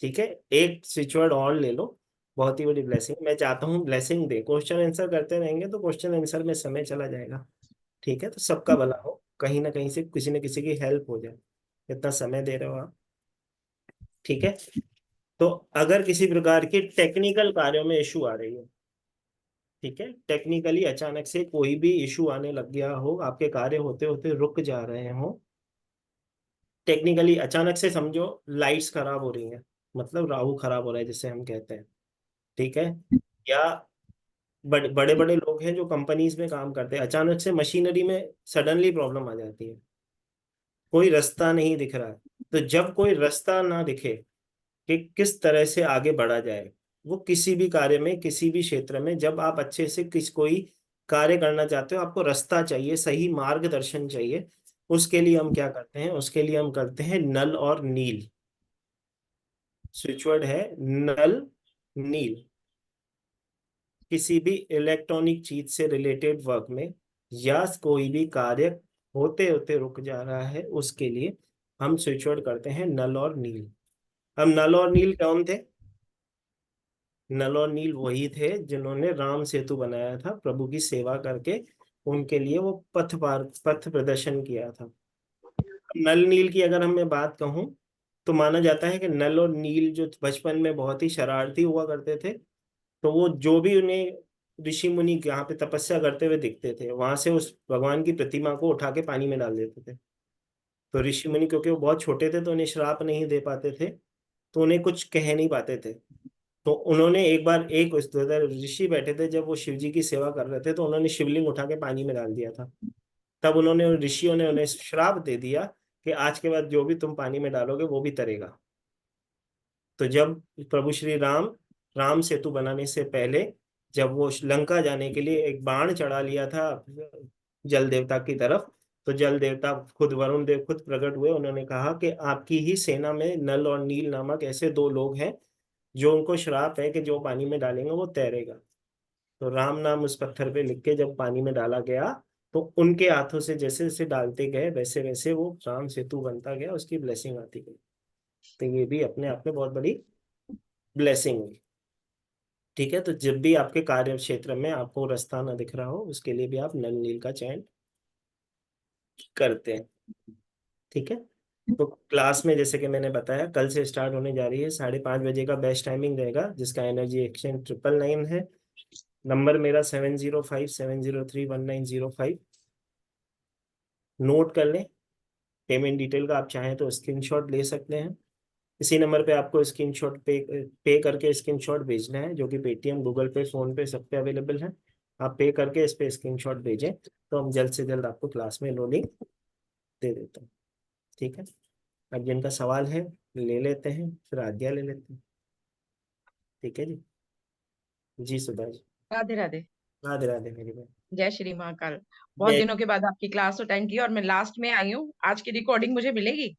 ठीक है, एक स्विच वर्ड और ले लो, बहुत ही बड़ी ब्लेसिंग। मैं चाहता हूँ ब्लेसिंग दे, क्वेश्चन आंसर करते रहेंगे तो क्वेश्चन आंसर में समय चला जाएगा। ठीक है, तो सबका भला हो, कहीं ना कहीं से किसी न किसी की हेल्प हो जाए, इतना समय दे रहे हो आप। ठीक है, तो अगर किसी प्रकार की टेक्निकल कार्यों में इशू आ रही है, ठीक है, टेक्निकली अचानक से कोई भी इशू आने लग गया हो, आपके कार्य होते होते रुक जा रहे हो, टेक्निकली अचानक से, समझो लाइट्स खराब हो रही हैं, मतलब राहु खराब हो रहा है जिसे हम कहते हैं। ठीक है, या बड़े बड़े बड़े लोग हैं जो कंपनीज में काम करते हैं, अचानक से मशीनरी में सडनली प्रॉब्लम आ जाती है, कोई रास्ता नहीं दिख रहा है। तो जब कोई रास्ता ना दिखे कि किस तरह से आगे बढ़ा जाए, वो किसी भी कार्य में, किसी भी क्षेत्र में, जब आप अच्छे से कोई कार्य करना चाहते हो, आपको रास्ता चाहिए, सही मार्गदर्शन चाहिए, उसके लिए हम क्या करते हैं, उसके लिए हम करते हैं नल और नील। स्विच वर्ड है नल नील। किसी भी इलेक्ट्रॉनिक चीज से रिलेटेड वर्क में, या कोई भी कार्य होते होते रुक जा रहा है, उसके लिए हम स्विच वर्ड करते हैं नल और नील। हम नल और नील कौन थे? नल और नील वही थे जिन्होंने राम सेतु बनाया था, प्रभु की सेवा करके उनके लिए वो पथ प्रदर्शन किया था। नल नील की अगर मैं बात कहूं, तो माना जाता है कि नल और नील जो बचपन में बहुत ही शरारती हुआ करते थे, तो वो जो भी उन्हें ऋषि मुनि यहाँ पे तपस्या करते हुए दिखते थे, वहां से उस भगवान की प्रतिमा को उठा के पानी में डाल देते थे। तो ऋषि मुनि, क्योंकि वो बहुत छोटे थे, तो उन्हें श्राप नहीं दे पाते थे, तो उन्हें कुछ कह नहीं पाते थे। तो उन्होंने एक बार, एक उस 2000 ऋषि बैठे थे जब वो शिव जी की सेवा कर रहे थे, तो उन्होंने शिवलिंग उठा के पानी में डाल दिया था। तब उन्होंने, ऋषियों ने उन्हें श्राप दे दिया कि आज के बाद जो भी तुम पानी में डालोगे वो भी तरेगा। तो जब प्रभु श्री राम, राम सेतु बनाने से पहले, जब वो लंका जाने के लिए एक बाण चढ़ा लिया था जल देवता की तरफ, तो जल देवता खुद, वरुण देव खुद प्रकट हुए, उन्होंने कहा कि आपकी ही सेना में नल और नील नामक ऐसे 2 लोग हैं जो उनको श्राप है कि जो पानी में डालेंगे वो तैरेगा। तो राम नाम उस पत्थर पे लिख के जब पानी में डाला गया, तो उनके हाथों से जैसे जैसे डालते गए, वैसे वैसे वो राम सेतु बनता गया, उसकी ब्लेसिंग आती गई। तो ये भी अपने आप में बहुत बड़ी ब्लेसिंग हुई। ठीक है, तो जब भी आपके कार्य क्षेत्र में आपको रास्ता ना दिख रहा हो, उसके लिए भी आप नल नील का चयन करते हैं। ठीक है, तो क्लास में जैसे कि मैंने बताया, कल से स्टार्ट होने जा रही है, 5:30 बजे का बेस्ट टाइमिंग रहेगा, जिसका एनर्जी एक्सचेंज 999 है। नंबर मेरा 7057031905। नोट कर लें, पेमेंट डिटेल का आप चाहें तो स्क्रीनशॉट ले सकते हैं। इसी नंबर पे आपको स्क्रीनशॉट पे करके स्क्रीनशॉट भेजना है, जो कि पेटीएम, गूगल पे, फोन पे, सब पे अवेलेबल है। आप पे करके इस पे स्क्रीनशॉट भेजें, तो हम जल्द से जल्द आपको क्लास में लोडिंग दे देते हैं। ठीक है, अब जिनका सवाल है ले लेते हैं, फिर आज्ञा ले लेते हैं। ठीक है जी, जी सुधा जी। राधे राधे। राधे राधे मेरी बहन। जय श्री महाकाल। बहुत जय। दिनों के बाद आपकी क्लास अटेंड की और मैं लास्ट में आई हूँ। आज की रिकॉर्डिंग मुझे मिलेगी?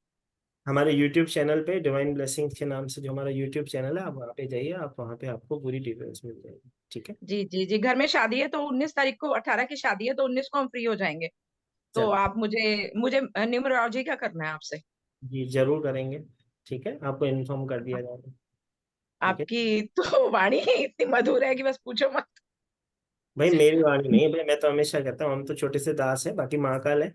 हमारे YouTube चैनल पे डिवाइन ब्लेसिंग्स के नाम से जो हमारा YouTube चैनल है, आप वहाँ पे जाइए, आप वहाँ पे आपको पूरी डिटेल्स मिल जाएगी। ठीक है, जी जी जी। घर में शादी है तो 19 तारीख को, 18 की शादी है तो 19 को हम फ्री हो जाएंगे। तो चलो आप मुझे मुझे न्यूमरोलॉजी का करना है आपसे। जी, जरूर करेंगे। ठीक है, आपको इन्फॉर्म कर दिया जाएगा। ठीक है आपकी तो वाणी इतनी मधुर है कि बस पूछो मत। भाई, मेरी वाणी नहीं है भाई, मैं तो हमेशा कहता हूँ हम तो छोटे से दास हैं, बाकी महाकाल है।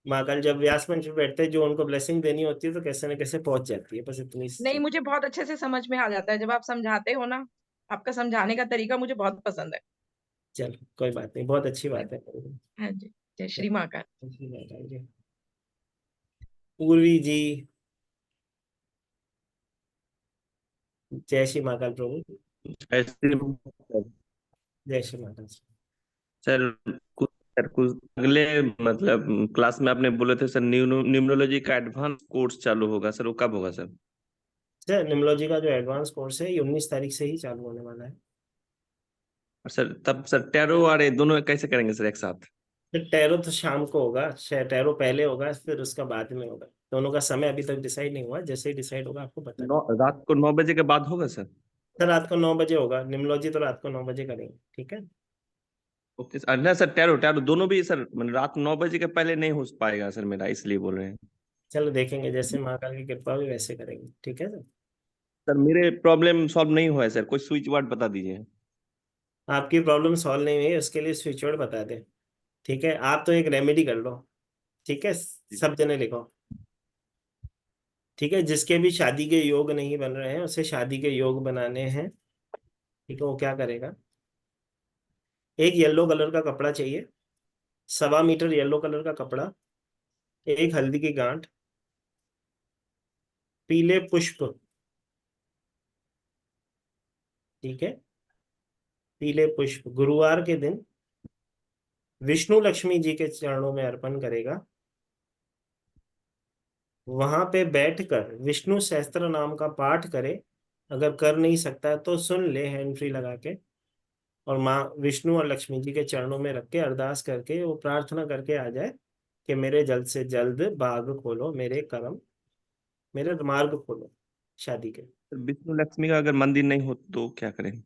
महाकाल जब व्यास मंच पे बैठते हैं, जो उनको ब्लेसिंग देनी होती है तो कैसे न कैसे पहुंच जाती है, बस इतनी नहीं, मुझे बहुत अच्छे से समझ में आ जाता है जब आप समझाते हो ना। आपका समझाने का तरीका मुझे बहुत पसंद है। चलो कोई बात नहीं, बहुत अच्छी बात है। हाँ जी, जय श्री महाकाल। पूर्वी जी, जय श्री महाकाल प्रभु। ऐसे जय श्री महाकाल। सर कुछ अगले मतलब क्लास में आपने बोले थे सर न्यूमरोलॉजी का एडवांस कोर्स चालू होगा सर, वो कब होगा सर? सर न्यूमरोलॉजी का जो एडवांस कोर्स है ये 19 तारीख से ही चालू होने वाला है। और सर तब सर टैरो और ये दोनों कैसे करेंगे सर एक साथ? फिर टैरो तो शाम को होगा, टैरो पहले होगा फिर उसका बाद में होगा। दोनों का समय अभी तक डिसाइड नहीं हुआ, जैसे ही डिसाइड होगा आपको बता दें। रात को 9 बजे के बाद होगा सर? सर रात को 9 बजे होगा, न्यूमरोलॉजी तो रात को 9 बजे करेंगे, ठीक है। Okay sir. ना सर टैरो टैरो दोनों भी सर, मतलब रात 9 बजे के पहले नहीं हो पाएगा सर मेरा, इसलिए बोल रहे हैं। चलो देखेंगे, जैसे महाकाल की कृपा हुई वैसे करेंगे, ठीक है सर। सर मेरे प्रॉब्लम सॉल्व नहीं हुआ है सर, कोई स्विच वर्ड बता दीजिए। आपकी प्रॉब्लम सॉल्व नहीं हुई है उसके लिए स्विच वर्ड बता दें, ठीक है। आप तो एक रेमेडी कर लो, ठीक है, सब जने लिखो, ठीक है। जिसके भी शादी के योग नहीं बन रहे हैं उसे शादी के योग बनाने हैं, ठीक है। वो क्या करेगा, एक येलो कलर का कपड़ा चाहिए, 1.25 मीटर येलो कलर का कपड़ा, एक हल्दी की गांठ, पीले पुष्प, ठीक है, पीले पुष्प गुरुवार के दिन विष्णु लक्ष्मी जी के चरणों में अर्पण करेगा। वहां पे बैठकर विष्णु सहस्त्र नाम का पाठ करे, अगर कर नहीं सकता तो सुन ले हैंड फ्री लगा के, और माँ विष्णु और लक्ष्मी जी के चरणों में रख के अरदास करके वो प्रार्थना करके आ जाए कि मेरे जल्द से जल्द भाग खोलो, मेरे कर्म, मेरे मार्ग खोलो शादी के। सर विष्णु लक्ष्मी का अगर मंदिर नहीं हो तो क्या करें?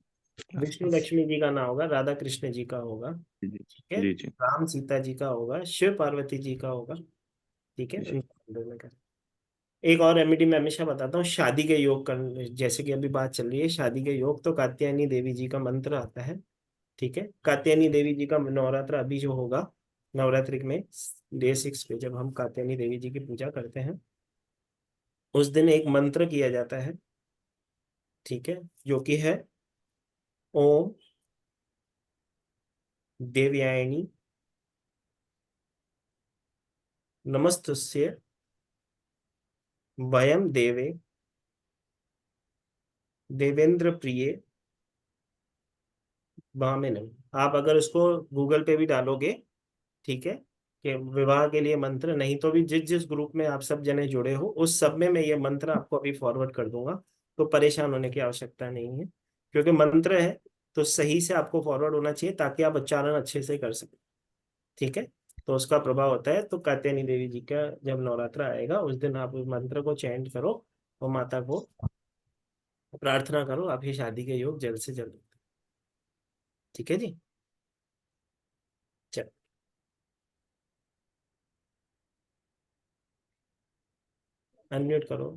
विष्णु लक्ष्मी जी का ना होगा, राधा कृष्ण जी का होगा, जी ठीक है। जी जी राम सीता जी का होगा, शिव पार्वती जी का होगा, ठीक है। जी। उनके मंदिर में करें। एक और रेमेडी मैं हमेशा बताता हूँ, शादी के योग कर, जैसे कि अभी बात चल रही है शादी के योग, तो कात्यायनी देवी जी का मंत्र आता है, ठीक है। कात्यायनी देवी जी का नवरात्र अभी जो होगा, नवरात्रि में डे 6 पे जब हम कात्यायनी देवी जी की पूजा करते हैं, उस दिन एक मंत्र किया जाता है, ठीक है, जो कि है ओम देवयानी नमस्तुस्य वयम देवे देवेंद्र प्रिय भामिनम। आप अगर उसको गूगल पे भी डालोगे, ठीक है, कि विवाह के लिए मंत्र, नहीं तो भी जिस जिस ग्रुप में आप सब जने जुड़े हो उस सब में मैं ये मंत्र आपको अभी फॉरवर्ड कर दूंगा, तो परेशान होने की आवश्यकता नहीं है, क्योंकि मंत्र है तो सही से आपको फॉरवर्ड होना चाहिए ताकि आप उच्चारण अच्छे से कर सकें, ठीक है। तो उसका प्रभाव होता है। तो कात्यायनी देवी जी का जब नवरात्र आएगा उस दिन आप उस मंत्र को चैंट करो और माता को प्रार्थना करो, आपकी शादी के योग जल्द से जल्द, ठीक है जी। चल अनम्यूट करो।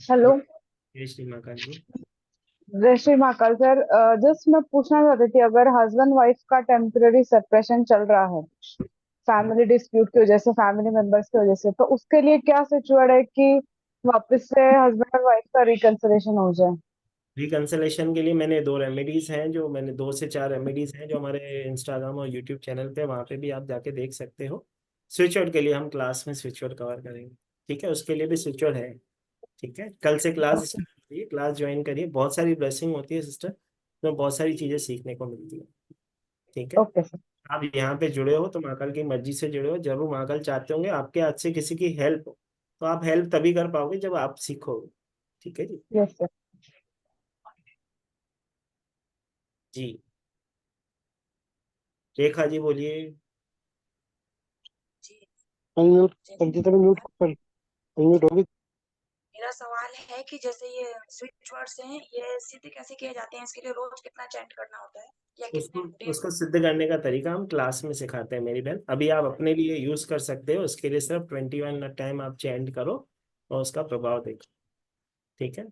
हेलो, जय श्री महाकाल जी। जय श्री महाकाल सर। जस्ट मैं पूछना चाहती थी, अगर हस्बैंड वाइफ का टेम्पररी सेपरेशन चल रहा है फैमिली डिस्प्यूट की वजह से, फैमिली मेंबर्स की वजह से, तो उसके लिए क्या सिचुएशन है कि वापस से हस्बैंड और वाइफ का रिकंसिलेशन हो जाए? रिकंसलेशन के लिए मैंने 2 रेमेडीज हैं, जो मैंने 2 से 4 रेमेडीज हैं जो हमारे इंस्टाग्राम और यूट्यूब चैनल पे, वहाँ पे भी आप जाके देख सकते हो। स्विच वर्ड के लिए हम क्लास में स्विच वर्ड कवर करेंगे, ठीक है, उसके लिए भी स्विच वर्ड है, ठीक है। कल से क्लास स्टार्ट करिए, क्लास ज्वाइन करिए, बहुत सारी ब्लेसिंग होती है सिस्टर, तो बहुत सारी चीजें सीखने को मिलती है, ठीक है। Okay sir. आप यहाँ पे जुड़े हो तो महाकाल की मर्जी से जुड़े हो, जरूर महाकाल चाहते होंगे आपके हाथ से किसी की हेल्प हो, तो आप हेल्प तभी कर पाओगे जब आप सीखोगे, ठीक है जी। Yes sir. जी रेखा जी बोलिए। अनम्यूट कर दी, तो म्यूट कर, अनम्यूट होगी। मेरा सवाल है कि जैसे ये स्विच वर्ड्स हैं, ये सिद्ध कैसे किए जाते हैं? इसके लिए रोज कितना चैंट करना होता है या उसको कितने डेज? उसको सिद्ध करने का तरीका हम क्लास में सिखाते हैं मेरी बहन, अभी आप अपने लिए यूज कर सकते हो, उसके लिए सिर्फ 21 टाइम आप चैंट करो और उसका प्रभाव देखो, ठीक है।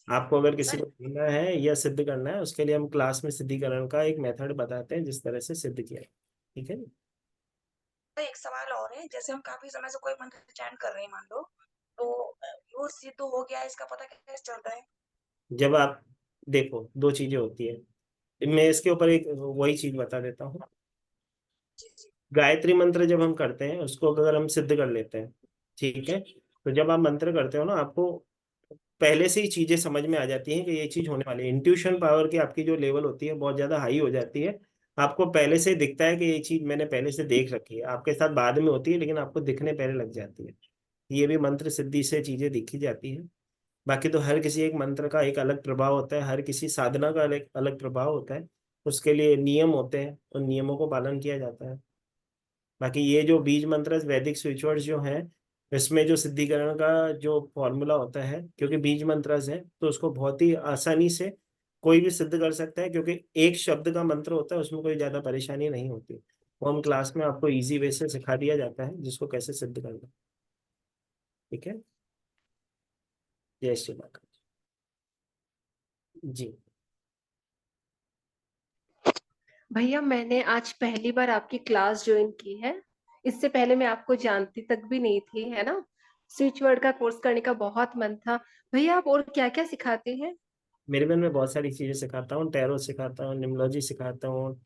आपको अगर किसी सर को ढूंढना है या सिद्ध करना है, उसके लिए हम क्लास में सिद्धिकरण का एक मेथड बताते हैं जिस तरह से सिद्ध किया है। ठीक है। एक सवाल और है, जैसे हम काफी समय से कोई मंत्र चैंट कर रहे हैं मान लो, तो वो सिद्ध हो गया है, इसका पता कैसे चलता है? जब आप देखो, दो चीजें होती है, मैं इसके ऊपर एक वही चीज बता देता हूँ। गायत्री मंत्र जब हम करते हैं उसको अगर हम सिद्ध कर लेते हैं, ठीक है, तो जब आप मंत्र करते हो ना, आपको पहले से ही चीजें समझ में आ जाती हैं कि ये चीज होने वाली है। इंट्यूशन पावर की आपकी जो लेवल होती है बहुत ज्यादा हाई हो जाती है। आपको पहले से दिखता है कि ये चीज मैंने पहले से देख रखी है, आपके साथ बाद में होती है लेकिन आपको दिखने पहले लग जाती है। ये भी मंत्र सिद्धि से चीजें दिखी जाती है। बाकी तो हर किसी एक मंत्र का एक अलग प्रभाव होता है, हर किसी साधना का अलग अलग प्रभाव होता है। उसके लिए नियम होते हैं, उन नियमों को पालन किया जाता है। बाकी ये जो बीज मंत्र वैदिक स्विच वर्ड्स जो हैं, इसमें जो सिद्धिकरण का जो फॉर्मूला होता है, क्योंकि बीज मंत्र है तो उसको बहुत ही आसानी से कोई भी सिद्ध कर सकता है, क्योंकि एक शब्द का मंत्र होता है, उसमें कोई ज्यादा परेशानी नहीं होती। वो हम क्लास में आपको इजी वे से सिखा दिया जाता है जिसको कैसे सिद्ध करना। ठीक है। जय श्री माता जी। भैया मैंने आज पहली बार आपकी क्लास ज्वाइन की है। इससे पहले मैं आपको जानती तक भी नहीं थी, है ना। स्विच वर्ड का कोर्स करने का बहुत मन था। भैया आप और क्या क्या सिखाते हैं? मेरे मन में बहुत सारी चीजें सिखाता हूँ, टैरो सिखाता हूँ, न्यूमरोलॉजी सिखाता हूँ,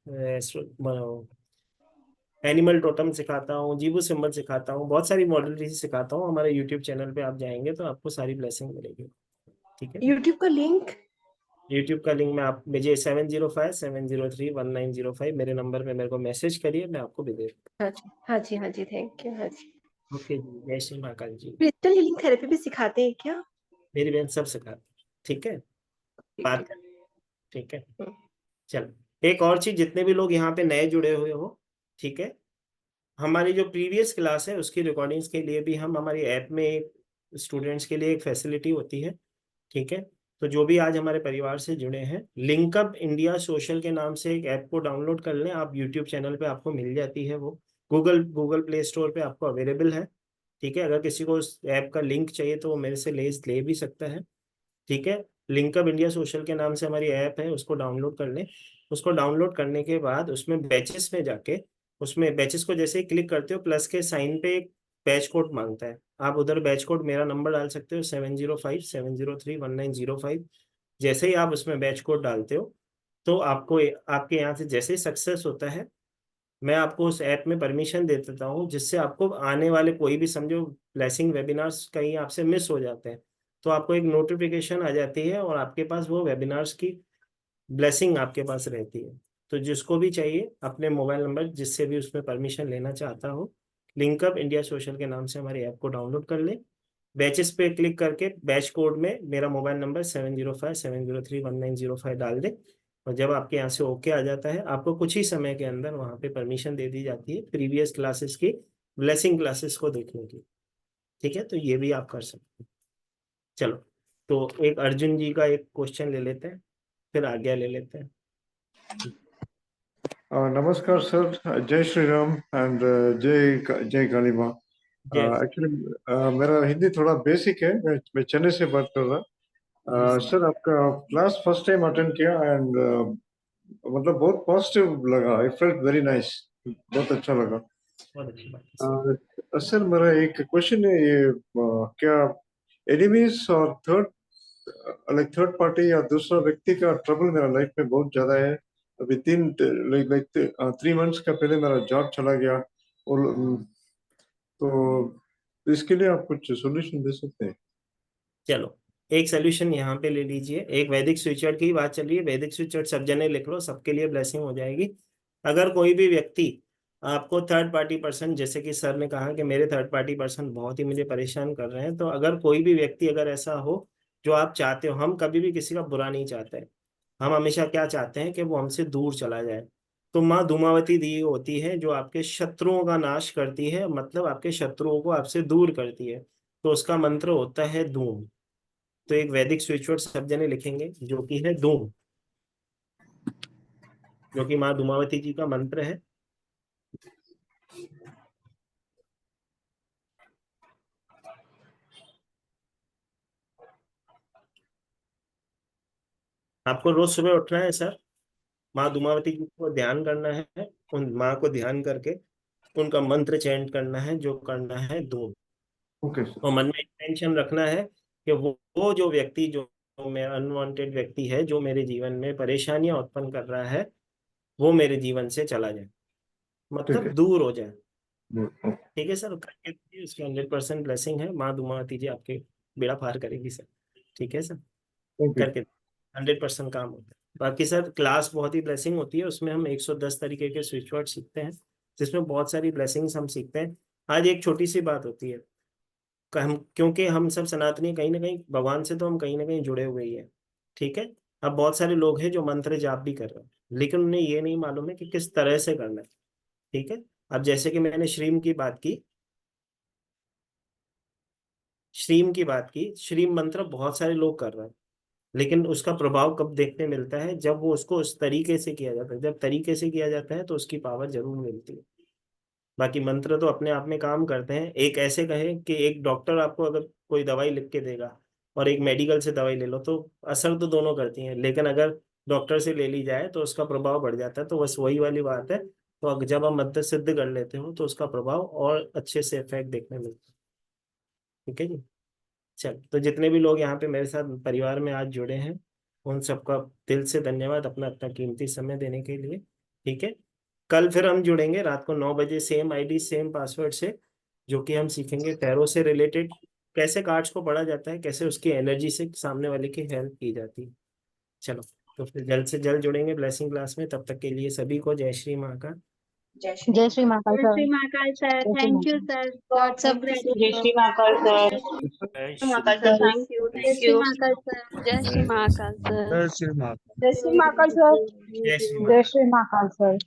एनिमल टोटम सिखाता हूँ, जीवो सिंबल सिखाता हूँ, बहुत सारी मॉडलिटी सिखाता हूँ। हमारे यूट्यूब चैनल पे आप जाएंगे तो आपको सारी ब्लेसिंग मिलेगी। ठीक है। यूट्यूब का लिंक? यूट्यूब का लिंक मैं आप मुझे 7057031905 मेरे नंबर पे मेरे को मैसेज करिए, मैं आपको भेज दूँ। हाँ जी, हाँ जी, हाँ जी, थैंक यू, हाँ जी। ओके जी, जय श्री महाकाल जी। क्रिस्टल हीलिंग थेरेपी भी सिखाते हैं क्या? मेरी बहन सब सिखाती है। ठीक है। ठीक बात है। कर। ठीक है। हम्म। चलो, एक और चीज, जितने भी लोग यहाँ पे नए जुड़े हुए हो, ठीक है, हमारी जो प्रीवियस क्लास है उसकी रिकॉर्डिंग्स के लिए भी हम हमारी ऐप में एक स्टूडेंट्स के लिए एक फैसिलिटी होती है। ठीक है। तो जो भी आज हमारे परिवार से जुड़े हैं, लिंकअप इंडिया सोशल के नाम से एक ऐप को डाउनलोड कर लें आप। यूट्यूब चैनल पे आपको मिल जाती है वो, गूगल गूगल प्ले स्टोर पे आपको अवेलेबल है। ठीक है। अगर किसी को उस ऐप का लिंक चाहिए तो वो मेरे से ले भी सकता है। ठीक है। लिंकअप इंडिया सोशल के नाम से हमारी ऐप है, उसको डाउनलोड कर लें। उसको डाउनलोड करने के बाद उसमें बैचेस में जाके, उसमें बैचेस को जैसे ही क्लिक करते हो प्लस के साइन पे एक बैच कोड मांगता है। आप उधर बैच कोड मेरा नंबर डाल सकते हो 7057031905। जैसे ही आप उसमें बैच कोड डालते हो तो आपको आपके यहाँ से जैसे ही सक्सेस होता है, मैं आपको उस ऐप में परमिशन दे देता हूँ, जिससे आपको आने वाले कोई भी समझो ब्लेसिंग वेबिनार्स कहीं आपसे मिस हो जाते हैं तो आपको एक नोटिफिकेशन आ जाती है और आपके पास वो वेबिनार्स की ब्लेसिंग आपके पास रहती है। तो जिसको भी चाहिए अपने मोबाइल नंबर जिससे भी उसमें परमिशन लेना चाहता हो, लिंकअप इंडिया सोशल के नाम से हमारी ऐप को डाउनलोड कर ले। बैचेस पे क्लिक करके बैच कोड में मेरा मोबाइल नंबर 7057031905 डाल दे, और जब आपके यहाँ से ओके आ जाता है आपको कुछ ही समय के अंदर वहाँ पे परमिशन दे दी जाती है प्रीवियस क्लासेस की ब्लेसिंग क्लासेस को देखने की। ठीक है। तो ये भी आप कर सकते हैं। चलो, तो एक अर्जुन जी का एक क्वेश्चन ले लेते हैं, फिर आज्ञा ले लेते हैं। नमस्कार सर, जय श्री राम एंड जय काली माँ। जय एक्चुअली मेरा हिंदी थोड़ा बेसिक है, मैं चेन्नई से बात कर रहा। सर आपका क्लास फर्स्ट टाइम अटेंड किया एंड मतलब बहुत पॉजिटिव लगा, आई फेल्ट वेरी नाइस, बहुत अच्छा लगा। बहुत अच्छी बात है। सर मेरा एक क्वेश्चन है, ये क्या एनिमीज और थर्ड पार्टी या दूसरा व्यक्ति का ट्रबल मेरा लाइफ में बहुत ज्यादा है। अभी 3 मंथ्स का पहले मेरा जॉब चला गया, और तो इसके लिए आप कुछ सोल्यूशन दे सकते हैं? चलो, एक सोल्यूशन यहाँ पे ले लीजिए। एक वैदिक स्विचवर्ड की बात चल रही है, वैदिक स्विचवर्ड सब जने लिख लो, सबके लिए ब्लेसिंग हो जाएगी। अगर कोई भी व्यक्ति आपको थर्ड पार्टी पर्सन, जैसे कि सर ने कहा कि मेरे थर्ड पार्टी पर्सन बहुत ही मुझे परेशान कर रहे हैं, तो अगर कोई भी व्यक्ति अगर ऐसा हो जो आप चाहते हो, हम कभी भी किसी का बुरा नहीं चाहते, हम हमेशा क्या चाहते हैं कि वो हमसे दूर चला जाए। तो माँ धूमावती दी होती है जो आपके शत्रुओं का नाश करती है, मतलब आपके शत्रुओं को आपसे दूर करती है, तो उसका मंत्र होता है धूम। तो एक वैदिक स्विच वर्ड सब जने लिखेंगे जो कि है धूम, जो कि माँ धूमावती जी का मंत्र है। आपको रोज सुबह उठना है सर, माँ धूमावती जी को ध्यान करना है, उन माँ को ध्यान करके उनका मंत्र चैंट करना है, जो करना है धूम। ओके और मन में इंटेंशन रखना है कि वो जो व्यक्ति, जो मेरा अनवांटेड व्यक्ति है, जो मेरे जीवन में परेशानियां उत्पन्न कर रहा है, वो मेरे जीवन से चला जाए, ठीक मतलब है। दूर हो जाए। ओके ठीक है सर, करके देखिए, उसकी 100% ब्लेसिंग है, माँ धूमावती जी आपके बेड़ा पार करेगी सर। ठीक है सर, थैंक यू। करके 100% काम होता है। बाकी सर क्लास बहुत ही ब्लेसिंग होती है, उसमें हम 110 तरीके के स्विच वर्ड सीखते हैं, जिसमें बहुत सारी ब्लेसिंग्स हम सीखते हैं। आज एक छोटी सी बात होती है, हम क्योंकि हम सब सनातनी कहीं ना कहीं भगवान से तो हम कहीं ना कहीं जुड़े हुए ही हैं। ठीक है, अब बहुत सारे लोग हैं जो मंत्र जाप भी कर रहे हैं, लेकिन उन्हें ये नहीं मालूम है कि किस तरह से करना है। ठीक है, अब जैसे कि मैंने श्रीम की बात की, श्रीम मंत्र बहुत सारे लोग कर रहे हैं, लेकिन उसका प्रभाव कब देखने मिलता है, जब वो उसको उस तरीके से किया जाता है। जब तरीके से किया जाता है तो उसकी पावर जरूर मिलती है। बाकी मंत्र तो अपने आप में काम करते हैं। एक ऐसे कहे कि एक डॉक्टर आपको अगर कोई दवाई लिख के देगा और एक मेडिकल से दवाई ले लो, तो असर तो दोनों करती हैं, लेकिन अगर डॉक्टर से ले ली जाए तो उसका प्रभाव बढ़ जाता है। तो बस वही वाली बात है, तो जब हम मंत्र सिद्ध कर लेते हो तो उसका प्रभाव और अच्छे से इफेक्ट देखने मिलता है। ठीक है जी, चल, तो जितने भी लोग यहाँ पे मेरे साथ परिवार में आज जुड़े हैं, उन सबका दिल से धन्यवाद अपना अपना कीमती समय देने के लिए। ठीक है, कल फिर हम जुड़ेंगे रात को 9 बजे, सेम आईडी सेम पासवर्ड से, जो कि हम सीखेंगे टैरो से रिलेटेड, कैसे कार्ड्स को पढ़ा जाता है, कैसे उसकी एनर्जी से सामने वाले की हेल्प की जाती है। चलो, तो फिर जल्द से जल्द जुड़ेंगे ब्लेसिंग क्लास में। तब तक के लिए सभी को जय श्री माँ का। जय श्री जय श्री महाकाल जय सर। श्री महाकाल सर, जय Shri thank you Mahakal. Sir, god bless जय श्री महाकाल सर। जय Shri Mahakal sir, thank you, जय thank Shri you. Mahakal sir. जय श्री महाकाल सर। जय श्री महाकाल। जय श्री महाकाल सर। जय श्री जय श्री महाकाल सर।